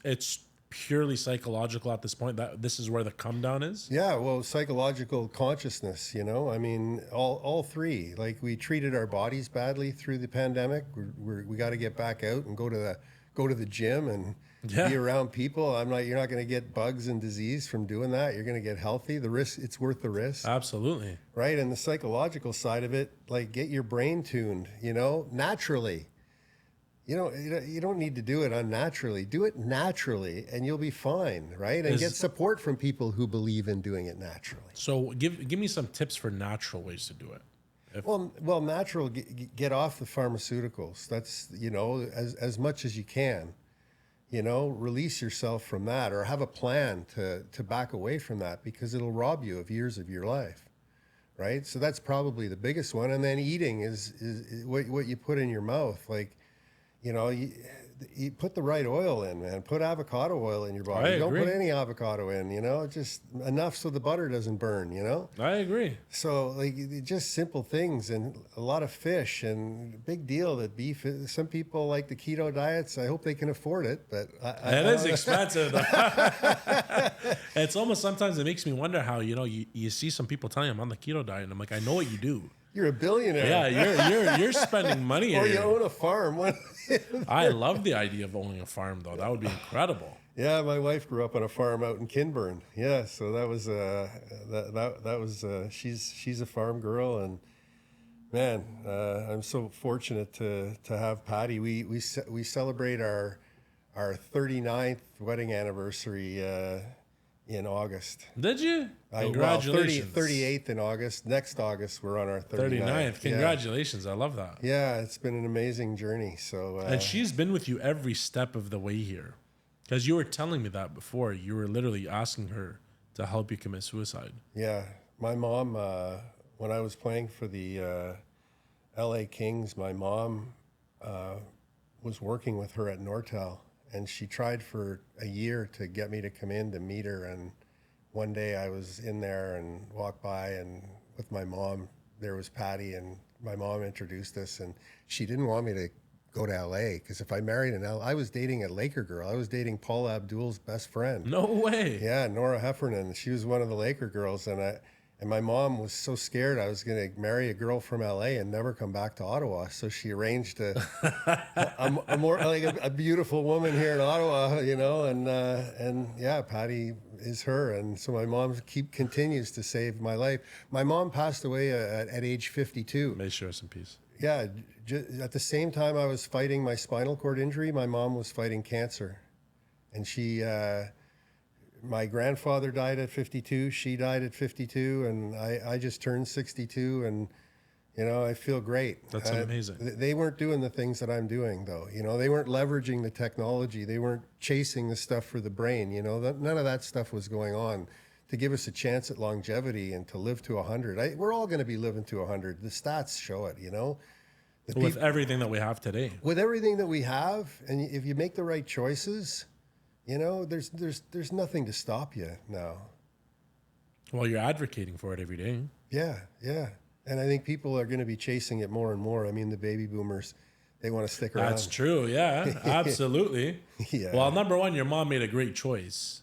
it's purely psychological at this point, that this is where the come down is? Yeah, well, psychological consciousness, I mean, all three. Like, we treated our bodies badly through the pandemic. We got to get back out and go to the gym and be around people. You're not going to get bugs and disease from doing that. You're going to get healthy. The risk, it's worth the risk. Absolutely. Right. And the psychological side of it, like, get your brain tuned, naturally. You don't need to do it unnaturally. Do it naturally, and you'll be fine, right? And get support from people who believe in doing it naturally. So give me some tips for natural ways to do it. Well, natural, get off the pharmaceuticals. That's, as much as you can. Release yourself from that, or have a plan to back away from that, because it'll rob you of years of your life, right? So that's probably the biggest one. And then eating is what you put in your mouth. Like, you know, you put the right oil in, man. Put avocado oil in your I body. Don't agree. put any avocado in, you know, just enough so the butter doesn't burn, you know? I agree. So like just simple things, and a lot of fish, and big deal that beef. Some people like the keto diets. I hope they can afford it, but It is expensive. Though. It's almost sometimes it makes me wonder how, you know, you see some people telling I'm on the keto diet, and I'm like, I know what you do. You're a billionaire. Yeah, you're spending money. Or here. you own a farm. I love the idea of owning a farm, though. That would be incredible. Yeah, my wife grew up on a farm out in Kinburn. Yeah, so that was that was she's a farm girl, and man, I'm so fortunate to have Patty. We celebrate our 39th wedding anniversary in August. Did you? Well, Congratulations. 38th in August. Next August, we're on our 39th. Congratulations. I love that. Yeah, it's been an amazing journey. So And she's been with you every step of the way here. Because you were telling me that before. You were literally asking her to help you commit suicide. yeah, my mom, when I was playing for the LA Kings, my mom was working with her at Nortel, and she tried for a year to get me to come in to meet her. And one day I was in there and walked by, and with my mom, there was Patty, and my mom introduced us, and she didn't want me to go to LA, because if I married in LA, I was dating a Laker girl. I was dating Paula Abdul's best friend. No way. Yeah, Nora Heffernan. She was one of the Laker girls, and my mom was so scared I was going to marry a girl from LA and never come back to Ottawa. So she arranged a more like a beautiful woman here in Ottawa, you know, and yeah, Patty is her, and so my mom continues to save my life. My mom passed away at age 52. May she rest in peace. Yeah, at the same time I was fighting my spinal cord injury, my mom was fighting cancer, and my grandfather died at 52. She died at 52, and I just turned 62, and you know, I feel great. That's amazing. They weren't doing the things that I'm doing, though. You know, they weren't leveraging the technology. They weren't chasing the stuff for the brain. You know, none of that stuff was going on to give us a chance at longevity and to live to 100. We're all going to be living to 100. The stats show it. You know, With everything that we have today. with everything that we have, and if you make the right choices, you know, there's nothing to stop you now. Well, you're advocating for it every day. Yeah, yeah. And I think people are going to be chasing it more and more. I mean, the baby boomers, they want to stick around. That's true. Yeah, absolutely. Yeah. Well, number one, your mom made a great choice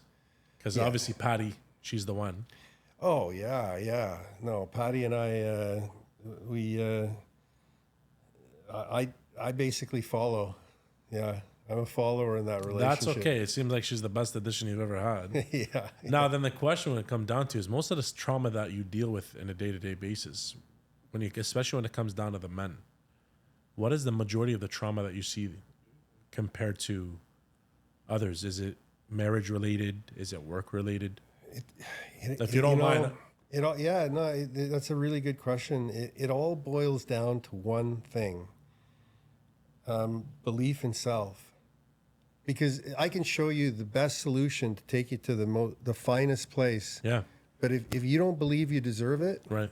because obviously Patty, she's the one. Oh, yeah, yeah. No, Patty and I basically follow. Yeah, I'm a follower in that relationship. That's okay. It seems like she's the best addition you've ever had. Yeah. Now, then the question would come down to is most of this trauma that you deal with in a day-to-day basis, especially when it comes down to the men, what is the majority of the trauma that you see compared to others? Is it marriage related? Is it work related? If you don't mind. That's a really good question. It all boils down to one thing: belief in self. Because I can show you the best solution to take you to the finest place. Yeah. But if you don't believe you deserve it, Right.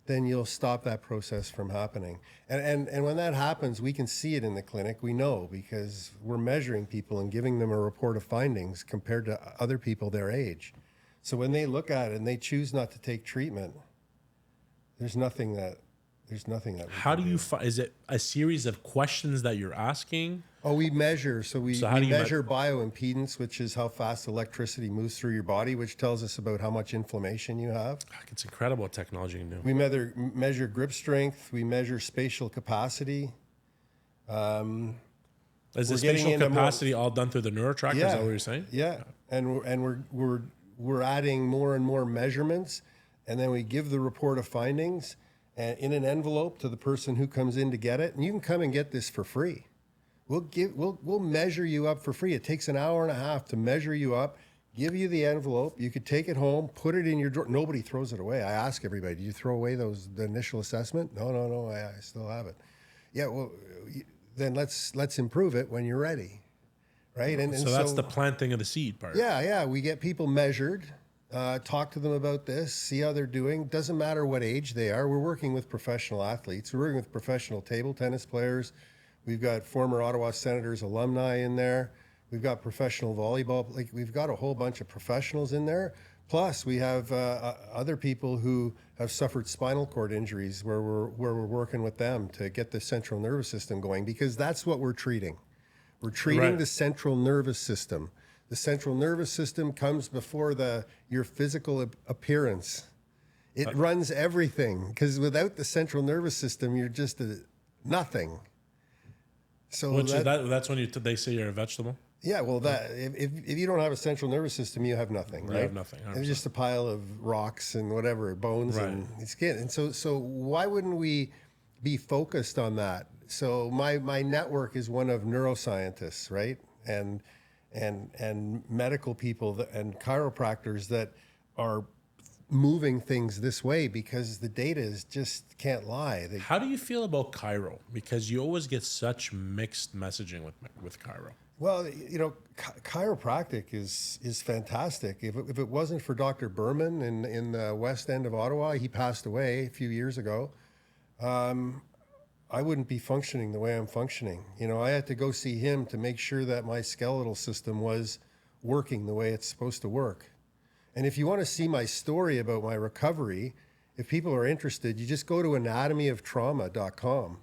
then you'll stop that process from happening. And when that happens, we can see it in the clinic. We know because we're measuring people and giving them a report of findings compared to other people their age. So when they look at it and they choose not to take treatment, there's nothing that we How can do you is it a series of questions that you're asking? Oh, we measure. So we how do you measure bioimpedance, which is how fast electricity moves through your body, which tells us about how much inflammation you have. It's incredible what technology can do. We measure grip strength. We measure spatial capacity. Is the spatial capacity all done through the neurotracker? Is that what you're saying? Yeah, and we're adding more and more measurements, and then we give the report of findings in an envelope to the person who comes in to get it. And you can come and get this for free. We'll measure you up for free. It takes an hour and a half to measure you up, give you the envelope. You could take it home, put it in your drawer. Nobody throws it away. I ask everybody, do you throw away the initial assessment? No, I still have it. Yeah, well, then let's improve it when you're ready, right? And so that's the planting of the seed part. Yeah. We get people measured, talk to them about this, see how they're doing. Doesn't matter what age they are. We're working with professional athletes. We're working with professional table tennis players. We've got former Ottawa Senators alumni in there. We've got professional volleyball. Like, we've got a whole bunch of professionals in there. Plus, we have other people who have suffered spinal cord injuries where we're working with them to get the central nervous system going, because that's what we're treating. We're treating the central nervous system. The central nervous system comes before your physical appearance. It runs everything, because without the central nervous system, you're just nothing. So that's when they say you're a vegetable. Yeah, well, if you don't have a central nervous system, you have nothing, right? You have nothing. 100%. It's just a pile of rocks and whatever, bones and skin. And so why wouldn't we be focused on that? So my network is one of neuroscientists, right? And medical people and chiropractors that are moving things this way, because the data is just can't lie. How do you feel about chiro? Because you always get such mixed messaging with chiro. Well, chiropractic is fantastic. If it wasn't for Dr. Berman in the west end of Ottawa, he passed away a few years ago, I wouldn't be functioning the way I'm functioning. I had to go see him to make sure that my skeletal system was working the way it's supposed to work. And if you want to see my story about my recovery, if people are interested, you just go to anatomyoftrauma.com.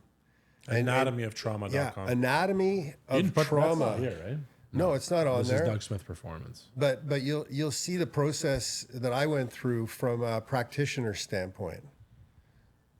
Anatomyoftrauma.com. Yeah, Anatomy of Trauma. That's not here, right? No, it's not on there. This is Doug Smith Performance. But you'll see the process that I went through from a practitioner standpoint.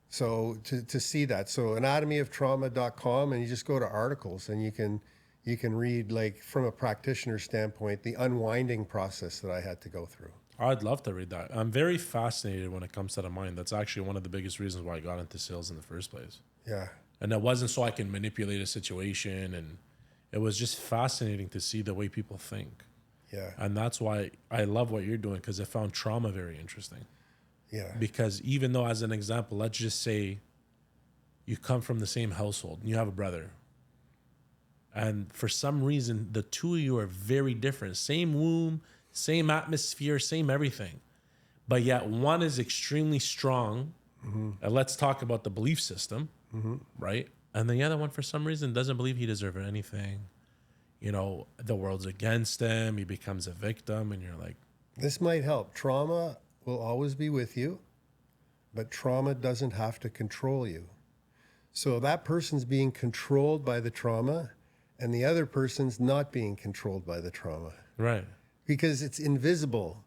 So to see that, so anatomyoftrauma.com, and you just go to articles, and you can read, like, from a practitioner standpoint, the unwinding process that I had to go through. I'd love to read that. I'm very fascinated when it comes to the mind. That's actually one of the biggest reasons why I got into sales in the first place. Yeah. And it wasn't so I can manipulate a situation, and it was just fascinating to see the way people think. Yeah. And that's why I love what you're doing, because I found trauma very interesting. Yeah. Because even though, as an example, let's just say you come from the same household and you have a brother, and for some reason the two of you are very different, same womb, same atmosphere, same everything, but yet one is extremely strong, and let's talk about the belief system, right? And the other one, for some reason, doesn't believe he deserves anything. The world's against him. He becomes a victim, and you're like, this might help. Trauma will always be with you, but trauma doesn't have to control you. So that person's being controlled by the trauma, and the other person's not being controlled by the trauma. right. Because it's invisible.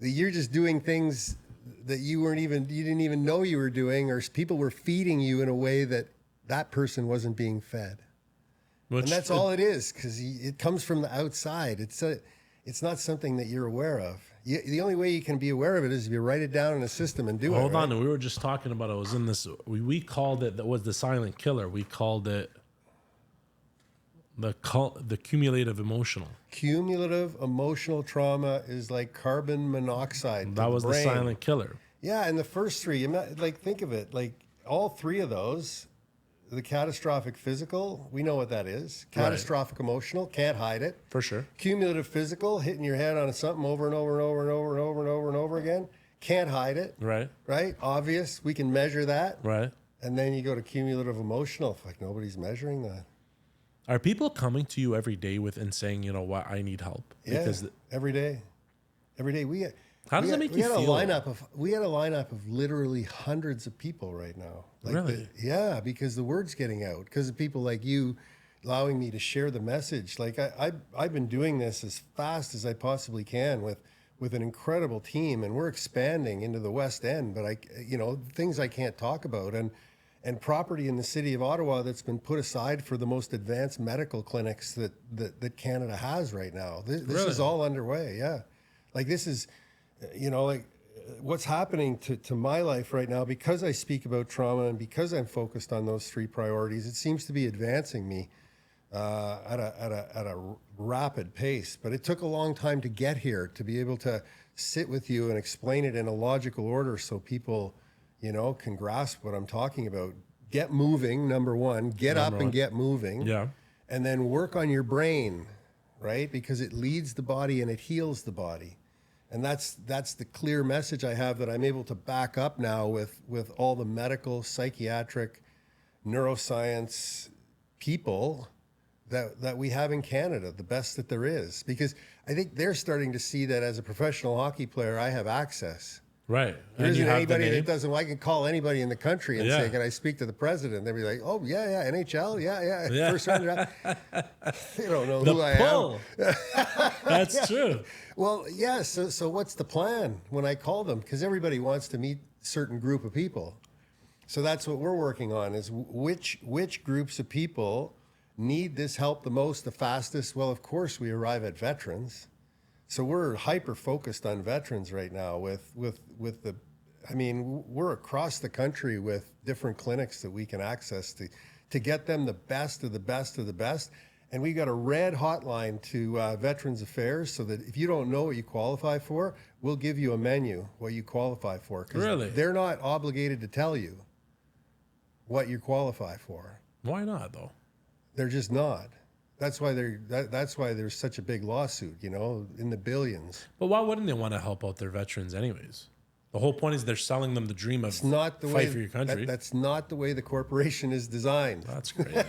You're just doing things that you didn't even know you were doing, or people were feeding you in a way that person wasn't being fed. And that's all it is, because it comes from the outside. It's not something that you're aware of. The only way you can be aware of it is if you write it down in a system and do it. Hold on, we were just talking about it. I was in this. We called it, that was the silent killer. We called it the cumulative emotional. Cumulative emotional trauma is like carbon monoxide. That was the brain. silent killer. Yeah, and the first three, think of it, like all three of those, the catastrophic physical, we know what that is. Catastrophic emotional, can't hide it. For sure. Cumulative physical, hitting your head on something over and over and over and over and over and over and over again, can't hide it. Right. Right? Obvious, we can measure that. Right. And then you go to cumulative emotional, like nobody's measuring that. Are people coming to you every day and saying, you know what, I need help? Yeah, Because every day. How does it make you feel? We had a lineup of literally hundreds of people right now. Really? Yeah, because the word's getting out. Because of people like you allowing me to share the message. Like I've been doing this as fast as I possibly can with an incredible team, and we're expanding into the West End. But things I can't talk about, and property in the city of Ottawa that's been put aside for the most advanced medical clinics that Canada has right now. This Really? is all underway. Yeah, like this is. What's happening to my life right now, because I speak about trauma and because I'm focused on those three priorities, it seems to be advancing me at a rapid pace. But it took a long time to get here, to be able to sit with you and explain it in a logical order so people, can grasp what I'm talking about. Get moving, number one. Get up and get moving. Yeah. And then work on your brain, right? Because it leads the body and it heals the body. And that's the clear message I have that I'm able to back up now with all the medical, psychiatric, neuroscience, people that we have in Canada, the best that there is, because I think they're starting to see that as a professional hockey player, I have access. Right. There And you isn't have the anybody name. that doesn't. I can call anybody in the country and Yeah. say, "Can I speak to the president?" They'll be like, "Oh yeah, NHL, yeah. Yeah. First round draft." They don't know The who I am. pull. That's true. Well, yeah. So what's the plan when I call them? Because everybody wants to meet a certain group of people. So that's what we're working on: is which groups of people need this help the most, the fastest. Well, of course, we arrive at veterans. So we're hyper focused on veterans right now. I mean, we're across the country with different clinics that we can access to get them the best of the best of the best. And we got a red hotline to Veterans Affairs, so that if you don't know what you qualify for, we'll give you a menu what you qualify for. 'Cause Really? they're not obligated to tell you what you qualify for. Why not though? They're just not. That's why that's why there's such a big lawsuit, in the billions. But why wouldn't they want to help out their veterans anyways? The whole point is they're selling them the dream of It's not the fight way for your country. that's not the way the corporation is designed. That's crazy.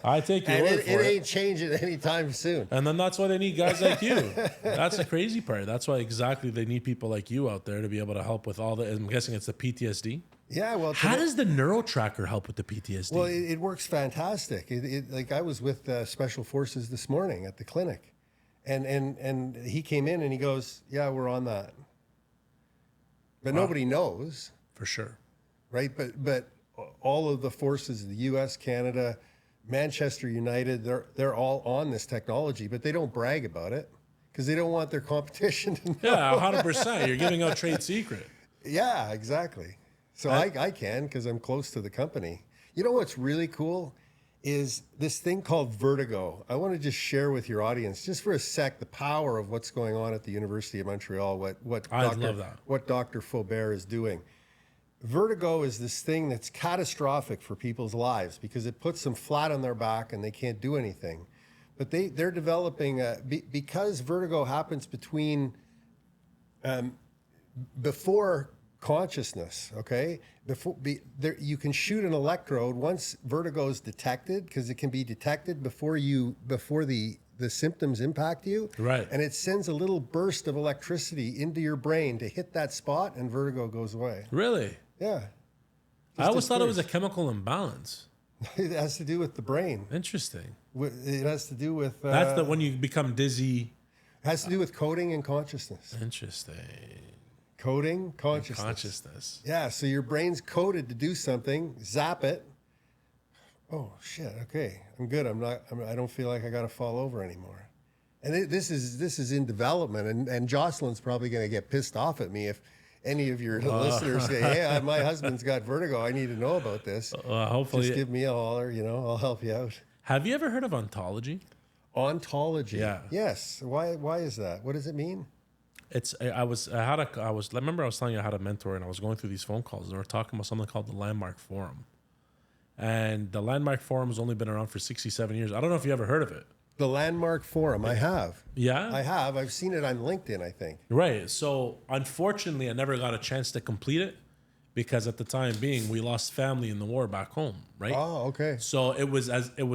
I take your And word it for it. ain't changing anytime soon. And then that's why they need guys like you. That's the crazy part. That's why exactly they need people like you out there to be able to help with all the. I'm guessing it's the PTSD. Yeah, well, How does the neuro tracker help with the PTSD? well, it works fantastic. Like I was with Special Forces this morning at the clinic, and he came in and he goes, "Yeah, we're on that," but nobody knows, for sure. right? But all of the forces, the U.S., Canada, Manchester United, they're all on this technology, but they don't brag about it because they don't want their competition to know. Yeah, 100%. You're giving out trade secret. Yeah, exactly. So I can because I'm close to the company. You know what's really cool is this thing called vertigo. I want to just share with your audience, just for a sec, the power of what's going on at the University of Montreal, what love that. what Dr. Faubert is doing. Vertigo is this thing that's catastrophic for people's lives because it puts them flat on their back and they can't do anything. But they're developing, because vertigo happens before consciousness, okay? You can shoot an electrode once vertigo is detected, because it can be detected before the symptoms impact you. Right. And it sends a little burst of electricity into your brain to hit that spot, and vertigo goes away. Really? Yeah. I always thought it was a disappears. chemical imbalance. It has to do with the brain. Interesting. It has to do with That's the when you become dizzy. has to do with coding and consciousness. Interesting. Coding, consciousness. Consciousness. Yeah, so your brain's coded to do something, zap it. Oh shit! Okay, I'm good. I don't feel like I got to fall over anymore. And this is in development. And Jocelyn's probably going to get pissed off at me if any of your listeners say, "Hey, my husband's got vertigo. I need to know about this." Hopefully. Just give me a holler. I'll help you out. Have you ever heard of ontology? Ontology. Yeah. Yes. Why is that? What does it mean? I remember I was telling you I had a mentor and I was going through these phone calls and we were talking about something called the Landmark Forum. And the Landmark Forum has only been around for 67 years. I don't know if you ever heard of it. The Landmark Forum. I have. Yeah? I have. I've seen it on LinkedIn, I think. Right. So unfortunately, I never got a chance to complete it because at the time being, we lost family in the war back home, right? Oh, okay. So it was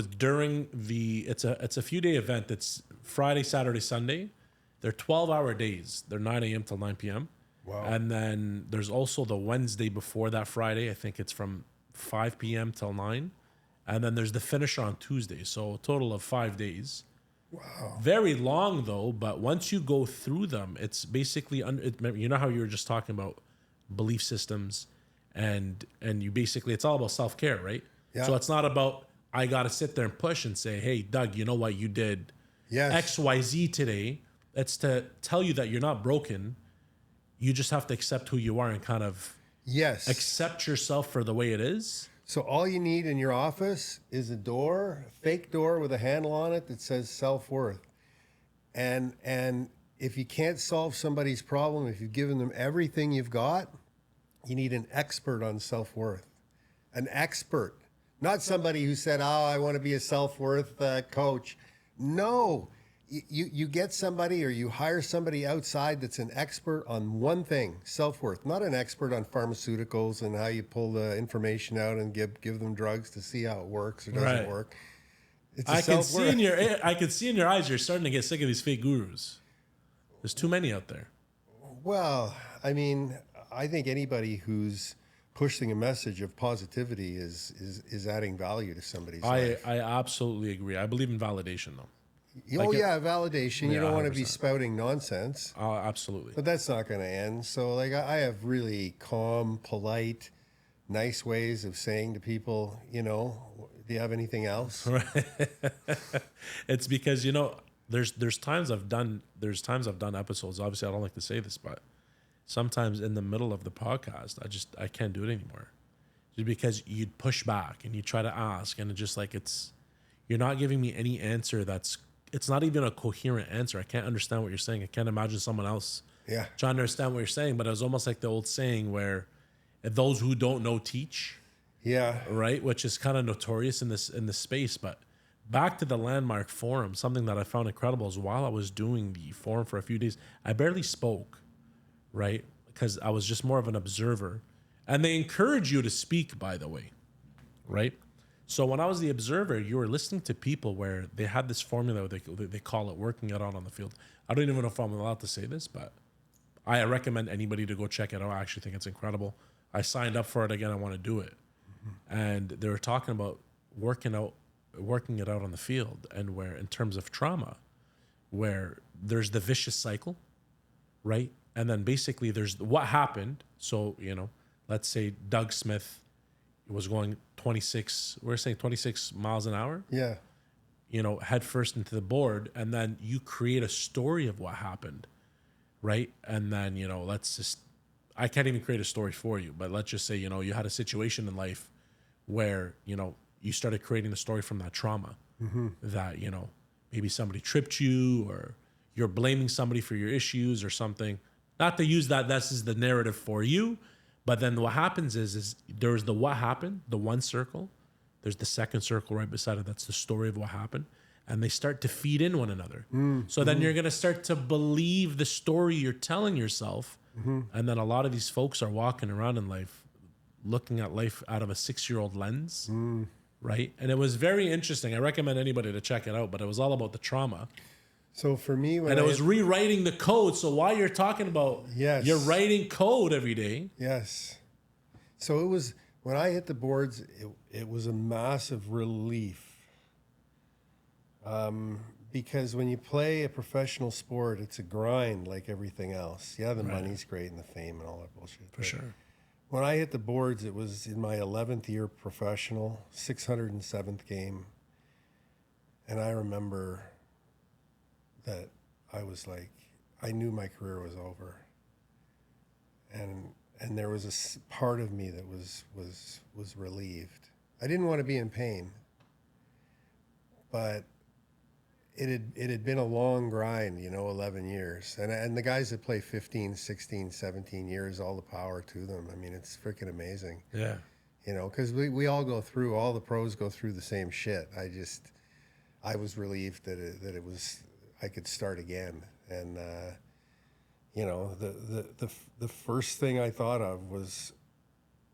during it's a few day event. It's Friday, Saturday, Sunday. They're 12-hour days. They're 9 a.m. till 9 p.m. Wow. And then there's also the Wednesday before that Friday. I think it's from 5 p.m. till 9. And then there's the finisher on Tuesday. So a total of 5 days. Wow. Very long though, but once you go through them, it's basically, you know how you were just talking about belief systems and you basically, it's all about self-care, right? Yeah. So it's not about, I got to sit there and push and say, hey, Doug, you know what? You did Yes. XYZ today. It's to tell you that you're not broken. You just have to accept who you are and kind of Yes. accept yourself for the way it is. So all you need in your office is a door, a fake door with a handle on it that says self-worth. And if you can't solve somebody's problem, if you've given them everything you've got, you need an expert on self-worth. An expert. Not somebody who said, "Oh, I want to be a self-worth coach." No. you get somebody or you hire somebody outside that's an expert on one thing, self-worth, not an expert on pharmaceuticals and how you pull the information out and give them drugs to see how it works or doesn't Right. work. It's a I can see self-worth. I can see in your eyes you're starting to get sick of these fake gurus. There's too many out there. Well, I mean, I think anybody who's pushing a message of positivity is adding value to somebody's life. I absolutely agree. I believe in validation though. Validation. You Yeah, don't want to be 100%. spouting nonsense, Absolutely. but that's not going to end. So, like, I have really calm, polite, nice ways of saying to people, do you have anything else? It's because there's times I've done episodes. Obviously, I don't like to say this, but sometimes in the middle of the podcast, I can't do it anymore, just because you'd push back and you try to ask, and it's just like you're not giving me any answer it's not even a coherent answer. I can't understand what you're saying. I can't imagine someone else Yeah. trying to understand what you're saying. But it was almost like the old saying where those who don't know teach. Yeah. Right, which is kind of notorious in this space. But back to the Landmark Forum, something that I found incredible is while I was doing the forum for a few days, I barely spoke, right? Because I was just more of an observer. And they encourage you to speak, by the way, right? So when I was the observer, you were listening to people where they had this formula, they call it working it out on the field. I don't even know if I'm allowed to say this, but I recommend anybody to go check it out. I actually think it's incredible. I signed up for it again. I want to do it. And they were talking about working it out on the field, and where in terms of trauma, where there's the vicious cycle, right? And then basically there's what happened. So, let's say Doug Smith was going 26 miles an hour, Yeah. head first into the board, and then you create a story of what happened, right? And then, I can't even create a story for you, but let's just say, you had a situation in life where, you started creating the story from that trauma, that, maybe somebody tripped you, or you're blaming somebody for your issues or something. Not to use that, this is the narrative for you. But then what happens is there's the what happened, the one circle. There's the second circle right beside it. That's the story of what happened. And they start to feed in one another. So then you're going to start to believe the story you're telling yourself. And then a lot of these folks are walking around in life, looking at life out of a 6-year-old lens, right? And it was very interesting. I recommend anybody to check it out, but it was all about the trauma. So for me, And it was rewriting the code. So while you're talking about, Yes. you're writing code every day. Yes. So it was, when I hit the boards, it was a massive relief. Because when you play a professional sport, it's a grind like everything else. Yeah, the money's great and the fame and all that bullshit. For sure. When I hit the boards, it was in my 11th year professional, 607th game. And I remember that I was like, I knew my career was over. And there was a part of me that was relieved. I didn't want to be in pain, but it had been a long grind, 11 years. And the guys that play 15, 16, 17 years, all the power to them. I mean, it's freaking amazing. Yeah. Because we all go through, all the pros go through the same shit. I was relieved that it was, I could start again. And, the first thing I thought of was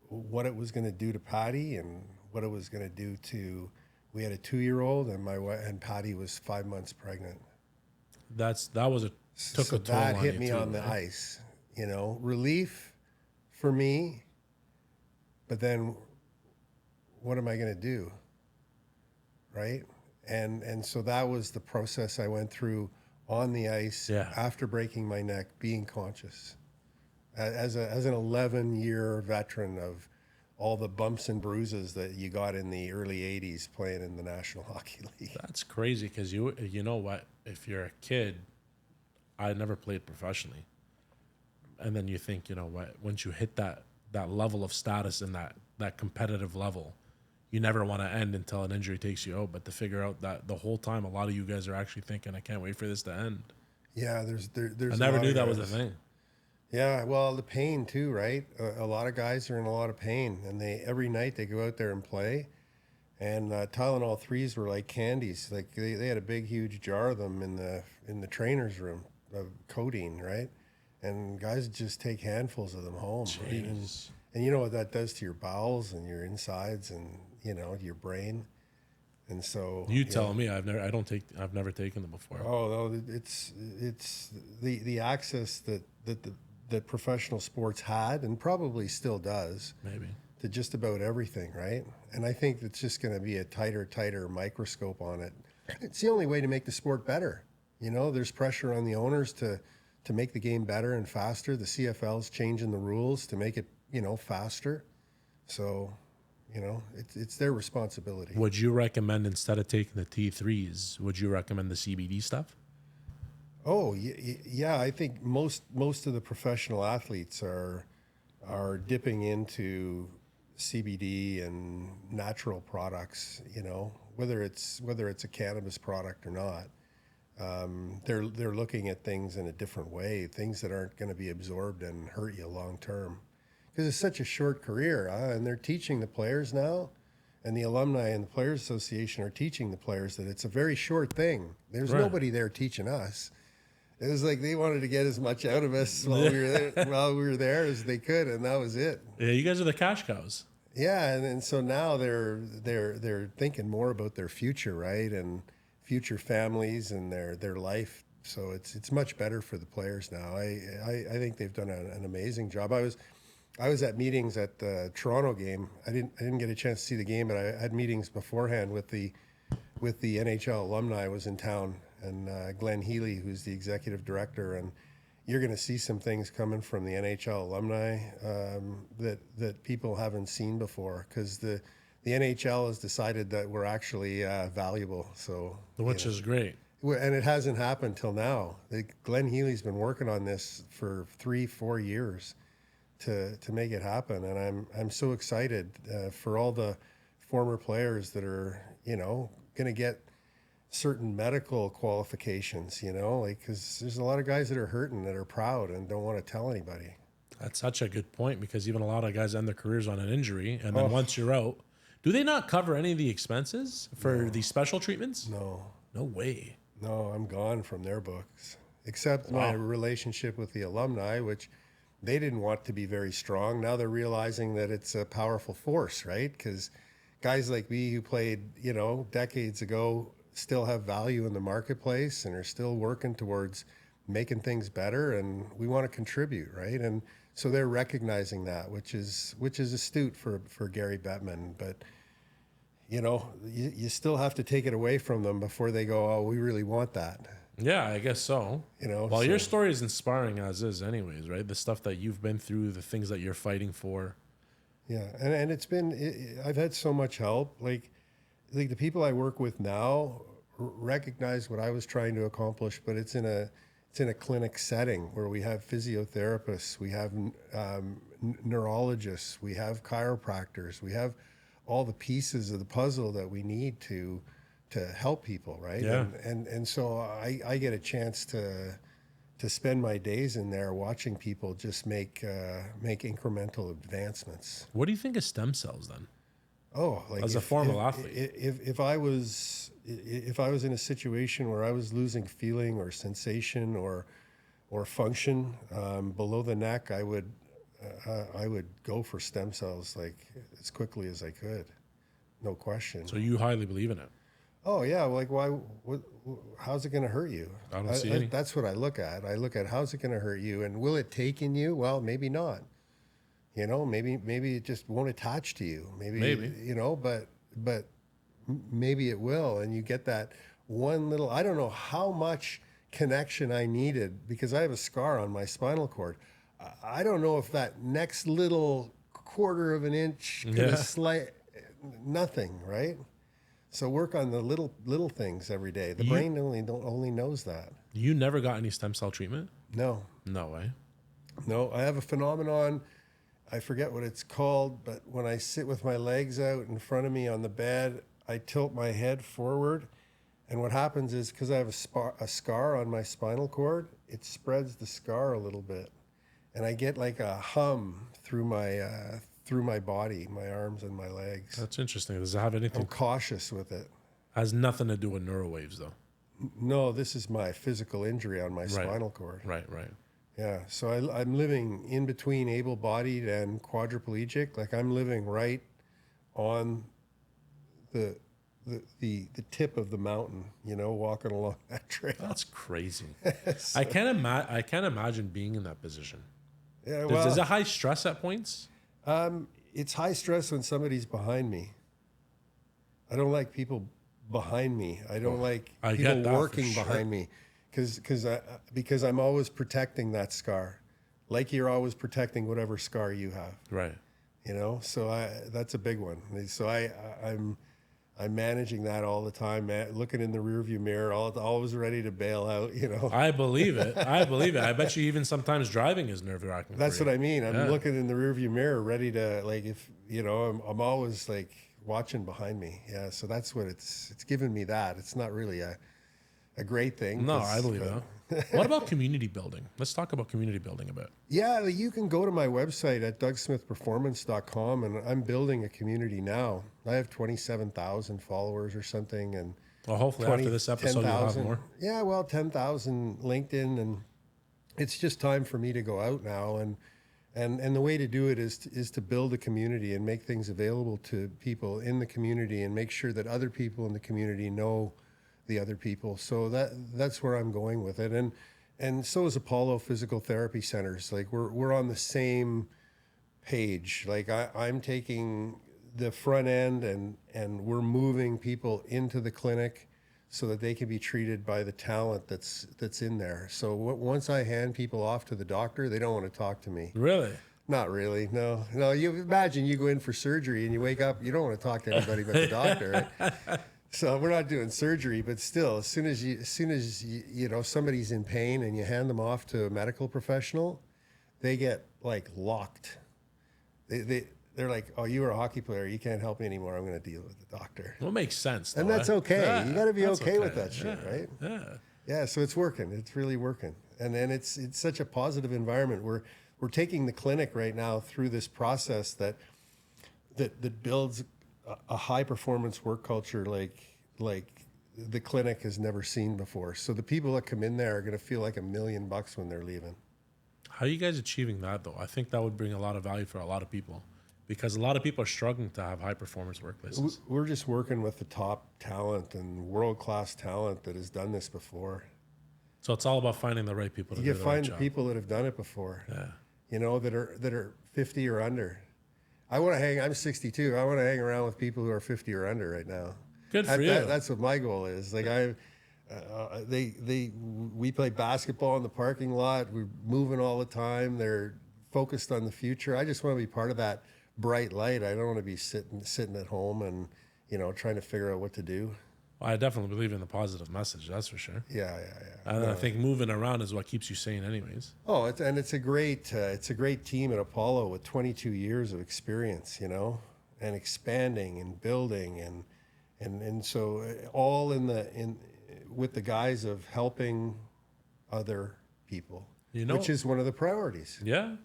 what it was going to do to Patty and what it was going to do to, we had a 2-year-old and Patty was 5 months pregnant. Took So a toll that on hit you me too, on the right? ice, relief for me, but then what am I going to do? Right. And so that was the process I went through on the ice after breaking my neck, being conscious as an 11-year veteran of all the bumps and bruises that you got in the early 80s playing in the National Hockey League. That's crazy because you know what? If you're a kid, I never played professionally. And then you think, what? Once you hit that level of status and that competitive level, you never want to end until an injury takes you out. But to figure out that the whole time, a lot of you guys are actually thinking, I can't wait for this to end. Yeah, there's I never knew that was a thing. Yeah, well, the pain too, right? A lot of guys are in a lot of pain, and every night they go out there and play, And Tylenol 3s were like candies. Like they had a big, huge jar of them in the trainer's room of codeine, right? And guys just take handfuls of them home. Right? And you know what that does to your bowels and your insides and, you know, your brain. And so You tell me. I've never taken them before. oh no, it's the access that professional sports had and probably still does Maybe. to just about everything, right? And I think it's just going to be a tighter microscope on it. It's the only way to make the sport better. You know, there's pressure on the owners to make the game better and faster. The CFL's changing the rules to make it, you know, faster. So, you know, it's their responsibility. Would you recommend, instead of taking the T3s, would you recommend the CBD stuff? Oh, yeah, I think most of the professional athletes are dipping into CBD and natural products, you know, whether it's a cannabis product or not. They're looking at things in a different way, things that aren't going to be absorbed and hurt you long term, because it's such a short career. And they're teaching the players now, and the alumni and the Players Association are teaching the players that it's a very short thing. There's nobody there teaching us. It was like they wanted to get as much out of us while we were there as they could, and that was it. Yeah, you guys are the cash cows. Yeah, and so now they're thinking more about their future, right, and future families and their life. So it's much better for the players now. I think they've done an amazing job. I was at meetings at the Toronto game. I didn't get a chance to see the game, but I had meetings beforehand with the NHL alumni. Was in town, and Glenn Healy, who's the executive director, and you're going to see some things coming from the NHL alumni that people haven't seen before, because the NHL has decided that we're actually valuable. So, Which is great. And it hasn't happened till now. Glenn Healy's been working on this for 3-4 years to make it happen, and I'm so excited for all the former players that are, you know, going to get certain medical qualifications, you know, like, because there's a lot of guys that are hurting, that are proud and don't want to tell anybody. That's such a good point, because even a lot of guys end their careers on an injury, and then once you're out, do they not cover any of the expenses for these special treatments? No way. No, I'm gone from their books, except my relationship with the alumni, which they didn't want to be very strong. Now they're realizing that it's a powerful force, right? Because guys like me who played, you know, decades ago still have value in the marketplace and are still working towards making things better, and we want to contribute, right? And so they're recognizing that, which is astute for Gary Bettman. But you know, you still have to take it away from them before they go, oh, we really want that. Yeah, I guess so. You know, well, your story is inspiring as is, anyways, right? The stuff that you've been through, the things that you're fighting for. Yeah, and it's been, I've had so much help. Like the people I work with now recognize what I was trying to accomplish, but it's in a clinic setting where we have physiotherapists, we have neurologists, we have chiropractors, we have all the pieces of the puzzle that we need to help people, right? Yeah. And so I get a chance to spend my days in there watching people just make incremental advancements. What do you think of stem cells then? Oh, like as a former athlete, if I was in a situation where I was losing feeling or sensation or function below the neck, I would go for stem cells like as quickly as I could, no question. So you highly believe in it? Oh yeah, like why? How's it going to hurt you? I don't see any. That's what I look at. I look at how's it going to hurt you, and will it take in you? Well, maybe not. You know, maybe it just won't attach to you. Maybe. You know, but maybe it will, and you get that one little. I don't know how much connection I needed because I have a scar on my spinal cord. I don't know if that next little quarter of an inch could have nothing, right? So work on the little things every day. The brain only knows that. You never got any stem cell treatment? No. No way. No, I have a phenomenon. I forget what it's called, but when I sit with my legs out in front of me on the bed, I tilt my head forward. And what happens is, because I have a scar on my spinal cord, it spreads the scar a little bit. And I get like a hum through through my body, my arms and my legs. That's interesting. Does it have I'm anything? cautious with it. Has nothing to do with neurowaves, though. No, this is my physical injury on my spinal cord. Right. Yeah, so I'm living in between able-bodied and quadriplegic. Like I'm living right on the tip of the mountain, you know, walking along that trail. That's crazy. So, I can't imagine being in that position. yeah, Is it high stress at points? it's high stress when somebody's behind me. I don't like people behind me. I don't like I people get that for working sure. behind me because I'm always protecting that scar, like you're always protecting whatever scar you have. Right. You know, so that's a big one. So I'm managing that all the time, man, looking in the rearview mirror, always ready to bail out. You know, I believe it. I bet you even sometimes driving is nerve wracking. that's what I mean. I'm Yeah. looking in the rearview mirror, ready to, like, if you know, I'm always like watching behind me. Yeah, so that's what it's given me. That it's not really a great thing. No, I believe that. What about community building? Let's talk about community building a bit. Yeah, you can go to my website at DougSmithPerformance.com, and I'm building a community now. I have 27,000 followers or something, and Well, hopefully after this episode, you'll have 10,000. more. Yeah, well, 10,000 LinkedIn, and it's just time for me to go out now, and the way to do it is to build a community and make things available to people in the community, and make sure that other people in the community know the other people. So that's where I'm going with it, and so is Apollo Physical Therapy Centers. Like we're on the same page. Like I'm taking the front end and we're moving people into the clinic so that they can be treated by the talent that's in there. So once I hand people off to the doctor, they don't want to talk to me. Really? Not really. No. You imagine you go in for surgery and you wake up, you don't want to talk to anybody but the doctor. Right? So we're not doing surgery, but still, as soon as you know somebody's in pain and you hand them off to a medical professional, they get like locked. They're like, "Oh, you were a hockey player. You can't help me anymore. I'm going to deal with the doctor." Well, it makes sense. And though, that's eh? okay. Yeah, You got to be that's okay with that shit, Yeah, right? Yeah. Yeah. So it's working. It's really working, and it's such a positive environment. We're taking the clinic right now through this process that builds a high performance work culture like the clinic has never seen before. So the people that come in there are going to feel like $1 million when they're leaving. How are you guys achieving that, though? I think that would bring a lot of value for a lot of people because a lot of people are struggling to have high performance workplaces. We're just working with the top talent and world-class talent that has done this before. So it's all about finding the right people to You do can the right find job. people that have done it before, Yeah. you know, that are 50 or under. I'm 62. I want to hang around with people who are 50 or under right now. Good for you. That's what my goal is. Like we play basketball in the parking lot. We're moving all the time. They're focused on the future. I just want to be part of that bright light. I don't want to be sitting at home and, you know, trying to figure out what to do. Well, I definitely believe in the positive message. That's for sure. Yeah. And I think moving around is what keeps you sane, anyways. Oh, it's a great team at Apollo with 22 years of experience, you know, and expanding and building and so all with the guise of helping other people, You know, which is one of the priorities. Yeah.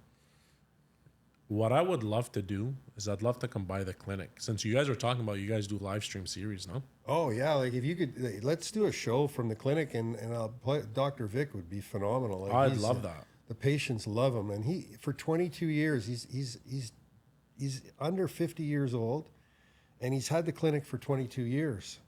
What I would love to do is I'd love to combine the clinic. Since you guys are talking about you guys do live stream series, no? Oh yeah, like if you could, let's do a show from the clinic and I'll play. Dr. Vic would be phenomenal. Like I'd love that. The patients love him, and he for 22 years he's under 50 years old, and he's had the clinic for 22 years.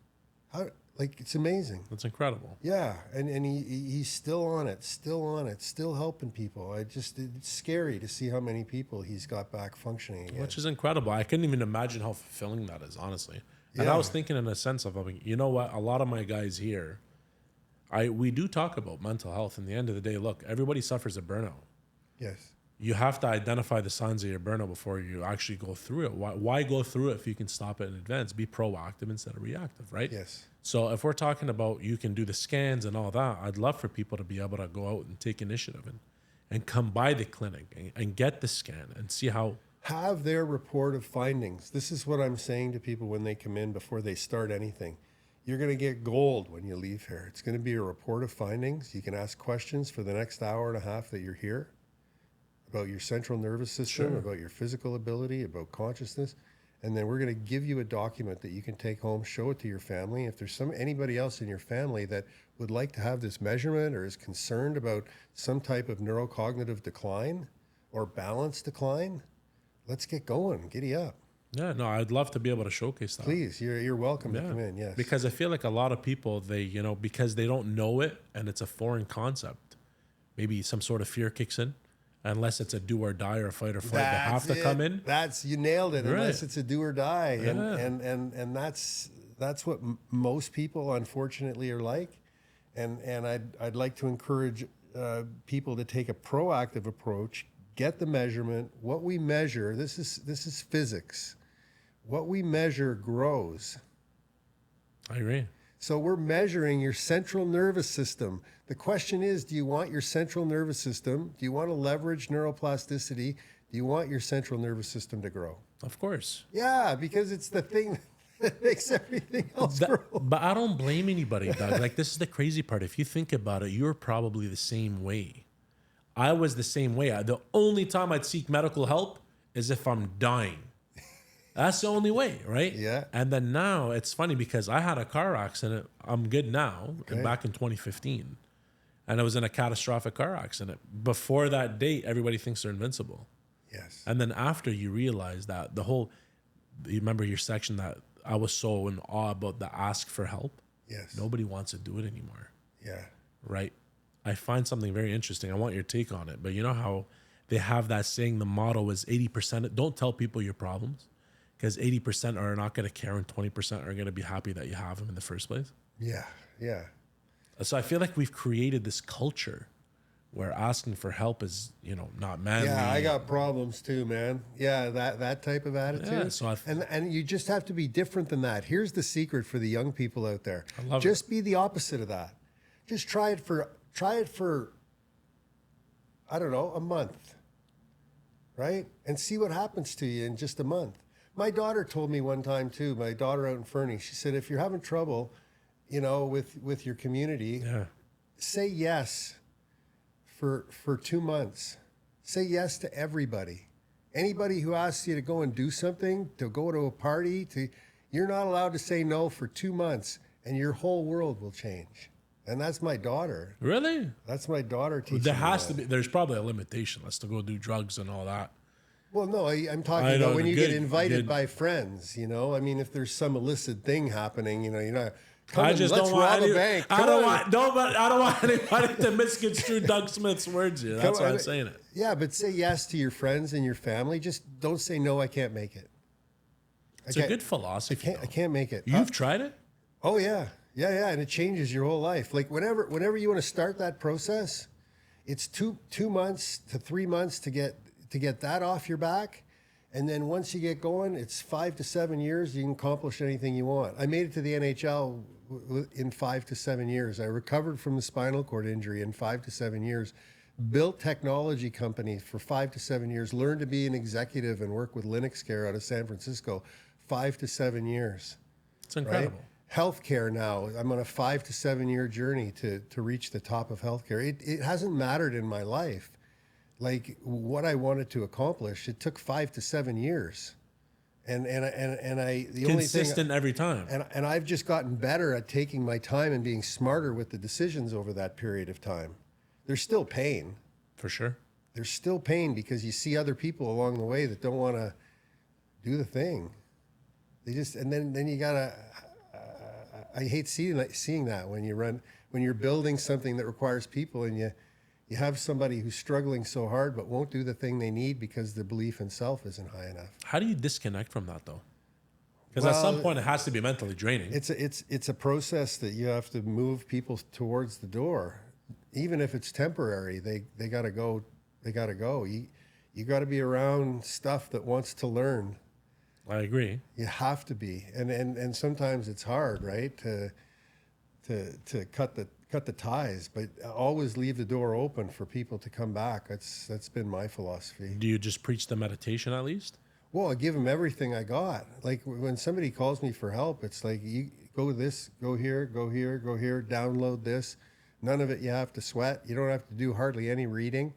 How, like, it's amazing. That's incredible. Yeah, and he's still on it, still helping people. It's scary to see how many people he's got back functioning again. Which is incredible. I couldn't even imagine how fulfilling that is, honestly. And Yeah. I was thinking in a sense of, I mean, you know what? A lot of my guys here, we do talk about mental health. In the end of the day, look, everybody suffers a burnout. Yes. You have to identify the signs of your burnout before you actually go through it. Why go through it if you can stop it in advance? Be proactive instead of reactive, right? Yes. So if we're talking about you can do the scans and all that, I'd love for people to be able to go out and take initiative and come by the clinic and get the scan and see how. Have their report of findings. This is what I'm saying to people when they come in before they start anything. You're going to get gold when you leave here. It's going to be a report of findings. You can ask questions for the next hour and a half that you're here. about your central nervous system, Sure. about your physical ability, about consciousness. And then we're going to give you a document that you can take home, show it to your family. If there's anybody else in your family that would like to have this measurement or is concerned about some type of neurocognitive decline or balance decline, let's get going. Giddy up. Yeah, no, I'd love to be able to showcase that. Please, you're welcome to come in. Yes. Because I feel like a lot of people, they, because they don't know it and it's a foreign concept, maybe some sort of fear kicks in. Unless it's a do or die or a fight or flight, they have to come in. You nailed it. Right. Unless it's a do or die, Yeah. and that's what most people unfortunately are like. And I'd like to encourage people to take a proactive approach. Get the measurement. What we measure. This is physics. What we measure grows. I agree. So we're measuring your central nervous system. The question is, do you want your central nervous system? Do you want to leverage neuroplasticity? Do you want your central nervous system to grow? Of course. Yeah, because it's the thing that makes everything else grow. But I don't blame anybody, Doug. Like, this is the crazy part. If you think about it, you're probably the same way. I was the same way. The only time I'd seek medical help is if I'm dying. That's the only way, right? Yeah. And then now it's funny because I had a car accident. I'm good now. Okay. Back in 2015. And I was in a catastrophic car accident. Before that date, everybody thinks they're invincible. Yes. And then after you realize that you remember your section that I was so in awe about the ask for help? Yes. Nobody wants to do it anymore. Yeah. Right? I find something very interesting. I want your take on it. But you know how they have that saying, the motto is 80%. Don't tell people your problems. Because 80% are not going to care and 20% are going to be happy that you have them in the first place. Yeah. Yeah. So I feel like we've created this culture where asking for help is, not manly. Yeah, I got problems too, man. Yeah, that type of attitude. Yeah, so and you just have to be different than that. Here's the secret for the young people out there. I love Just be the opposite of that. Just try it for I don't know, a month. Right? And see what happens to you in just a month. My daughter told me one time too, my daughter out in Fernie, she said, if you're having trouble, with your community, say yes for 2 months. Say yes to everybody. Anybody who asks you to go and do something, to go to a party, you're not allowed to say no for 2 months, and your whole world will change. And that's my daughter. Really? That's my daughter teaching There me has that. to be. There's probably a limitation. Let's to go do drugs and all that. Well, no, I'm talking about when you get invited by friends, I mean, if there's some illicit thing happening, you're not... I just don't want a bank. I don't want anybody to misconstrue Doug Smith's words here. That's why I'm saying it. Yeah, but say yes to your friends and your family. Just don't say no. I can't make it. It's a good philosophy. I can't make it. You've tried it? Oh yeah, and it changes your whole life. Like whenever you want to start that process, it's 2 months to 3 months to get that off your back. And then once you get going, it's 5 to 7 years. You can accomplish anything you want. I made it to the NHL in 5 to 7 years. I recovered from the spinal cord injury in 5 to 7 years. Built technology companies for 5 to 7 years. Learned to be an executive and work with Linux Care out of San Francisco. 5 to 7 years. It's incredible. Right? Healthcare now. I'm on a 5 to 7 year journey to reach the top of healthcare. It hasn't mattered in my life. Like what I wanted to accomplish, it took 5 to 7 years, and I the consistent only thing, every time. And I've just gotten better at taking my time and being smarter with the decisions over that period of time. There's still pain, For sure. There's still pain because you see other people along the way that don't want to do the thing. They just and then you gotta. I hate seeing that when you're building something that requires people and you have somebody who's struggling so hard but won't do the thing they need because their belief in self isn't high enough. How do you disconnect from that though? Because at some point it has to be mentally draining. It's a process that you have to move people towards the door, even if it's temporary. They gotta go. They gotta go. You got to be around stuff that wants to learn. I agree. You have to be, and sometimes it's hard, right? To cut the ties, but always leave the door open for people to come back. That's been my philosophy. Do you just preach the meditation at least? Well, I give them everything I got. Like when somebody calls me for help, it's like, you go this, go here, go here, go here, download this. None of it you have to sweat. You don't have to do hardly any reading.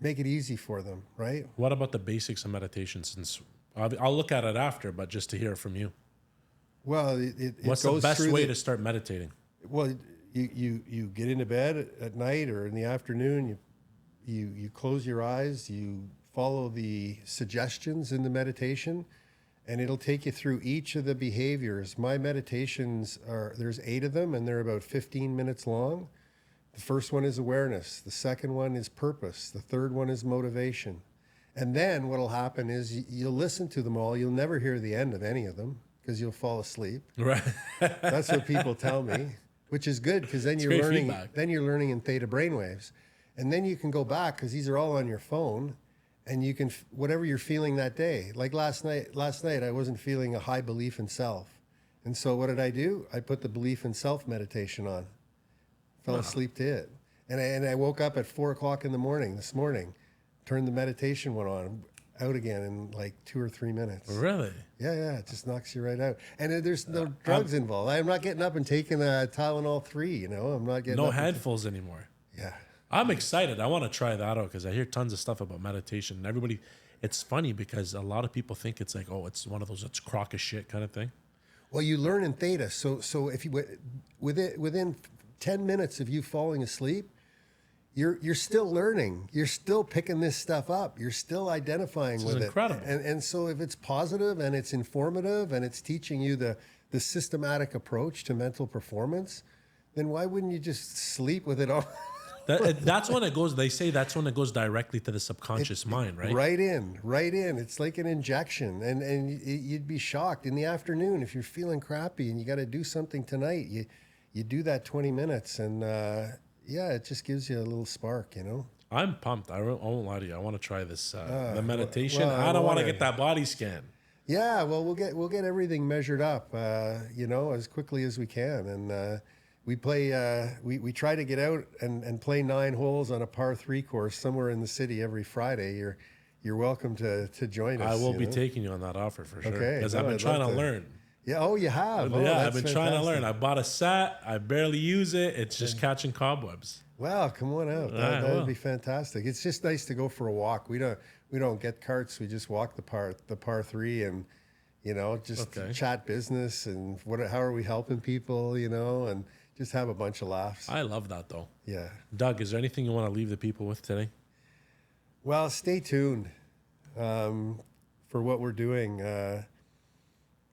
make it easy for them, right? What about the basics of meditation? Since I'll look at it after, but just to hear it from you. Well, it What's the goes best through way to start meditating? Well, you get into bed at night or in the afternoon. You close your eyes. You follow the suggestions in the meditation, and it'll take you through each of the behaviors. My meditations there's 8 of them, and they're about 15 minutes long. The first one is awareness. The second one is purpose. The third one is motivation. And then what'll happen is you'll listen to them all. You'll never hear the end of any of them because you'll fall asleep. Right. That's what people tell me, which is good because then you're learning. Feedback. Then you're learning in theta brainwaves, and then you can go back because these are all on your phone, and you can whatever you're feeling that day. Like last night I wasn't feeling a high belief in self, and so what did I do? I put the belief in self meditation on. Fell asleep to it, and I woke up at 4 o'clock in the morning this morning, turned the meditation one on, out again in like 2 or 3 minutes. Really? Yeah, it just knocks you right out. And there's no drugs involved. I'm not getting up and taking a Tylenol 3, you know. I'm not getting No up handfuls anymore. Yeah. I'm excited. I want to try that out because I hear tons of stuff about meditation. And everybody, it's funny because a lot of people think it's like, oh, it's one of those, it's crock of shit kind of thing. Well, you learn in theta. So if you within 10 minutes of you falling asleep, you're still learning. You're still picking this stuff up. You're still identifying with it. Incredible. And so if it's positive and it's informative and it's teaching you the systematic approach to mental performance, then why wouldn't you just sleep with it all? That's when it goes, they say that's when it goes directly to the subconscious mind, right? Right in. It's like an injection. And you'd be shocked in the afternoon if you're feeling crappy and you got to do something tonight. You do that 20 minutes and it just gives you a little spark, you know? I'm pumped. I won't lie to you. I want to try this, the meditation. well, I don't want to get that body scan. Yeah, well, we'll get everything measured up, you know, as quickly as we can. And we play, we try to get out and play 9 holes on a par 3 course somewhere in the city every Friday. You're welcome to join us. I will be taking you on that offer for sure. Okay. Because I've been trying to learn. Yeah. Oh, you have. Yeah, I've been trying to learn. I bought a set. I barely use it. It's just catching cobwebs. Wow, come on out. That would be fantastic. It's just nice to go for a walk. We don't get carts. We just walk the par 3 and, you know, just chat business and how are we helping people, you know, and just have a bunch of laughs. I love that though. Yeah. Doug, is there anything you want to leave the people with today? Well, stay tuned for what we're doing.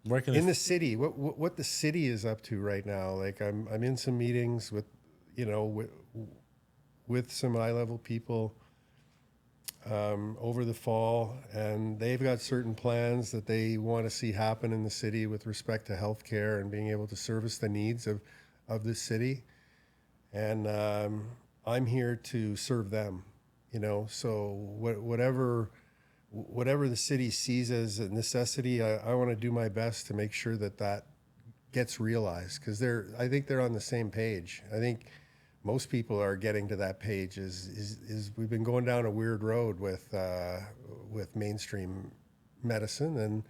Working in the city, what the city is up to right now. Like I'm in some meetings with, you know, with some high level people over the fall, and they've got certain plans that they want to see happen in the city with respect to healthcare and being able to service the needs of the city. And I'm here to serve them, you know. So whatever the city sees as a necessity, I want to do my best to make sure that gets realized, because I think they're on the same page. I think most people are getting to that page. Is we've been going down a weird road with mainstream medicine,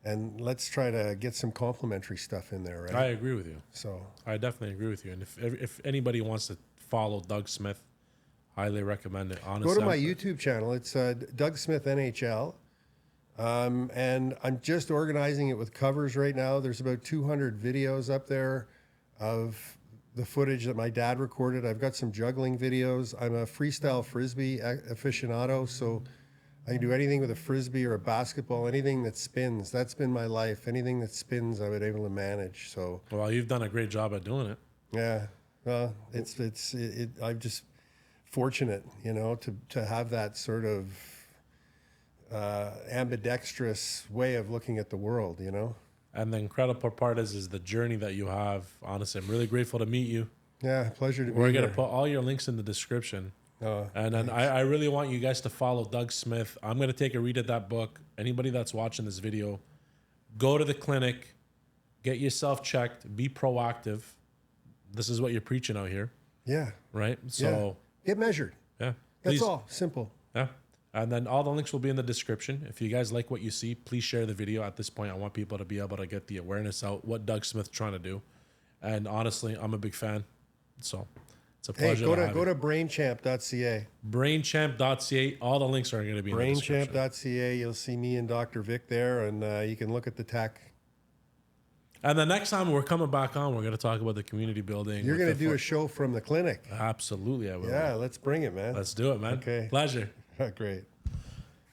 and let's try to get some complementary stuff in there, right? I agree with you. So I definitely agree with you. And if anybody wants to follow Doug Smith, highly recommend it. Honestly, go to my YouTube channel. It's Doug Smith NHL. And I'm just organizing it with covers right now. There's about 200 videos up there of the footage that my dad recorded. I've got some juggling videos. I'm a freestyle frisbee aficionado, so I can do anything with a frisbee or a basketball, anything that spins. That's been my life. Anything that spins, I've been able to manage. So, well, you've done a great job at doing it. Yeah, well, I'm just fortunate, you know, to have that sort of ambidextrous way of looking at the world, you know. And the incredible part is the journey that you have. Honestly, I'm really grateful to meet you. Yeah, pleasure to be here. We're going to put all your links in the description. And then I really want you guys to follow Doug Smith. I'm going to take a read at that book. Anybody that's watching this video, go to the clinic, get yourself checked, be proactive. This is what you're preaching out here. Yeah. Right? So get measured. Yeah. That's all. Simple. Yeah. And then all the links will be in the description. If you guys like what you see, please share the video. At this point, I want people to be able to get the awareness out, what Doug Smith's trying to do. And honestly, I'm a big fan. So It's a Hey, pleasure. go to brainchamp.ca. Brainchamp.ca. All the links are going to be in the description. Brainchamp.ca. You'll see me and Dr. Vic there, and you can look at the tech. And the next time we're coming back on, we're going to talk about the community building. You're going to do a show from the clinic. Absolutely, I will. Yeah, let's bring it, man. Let's do it, man. Okay. Pleasure. Great.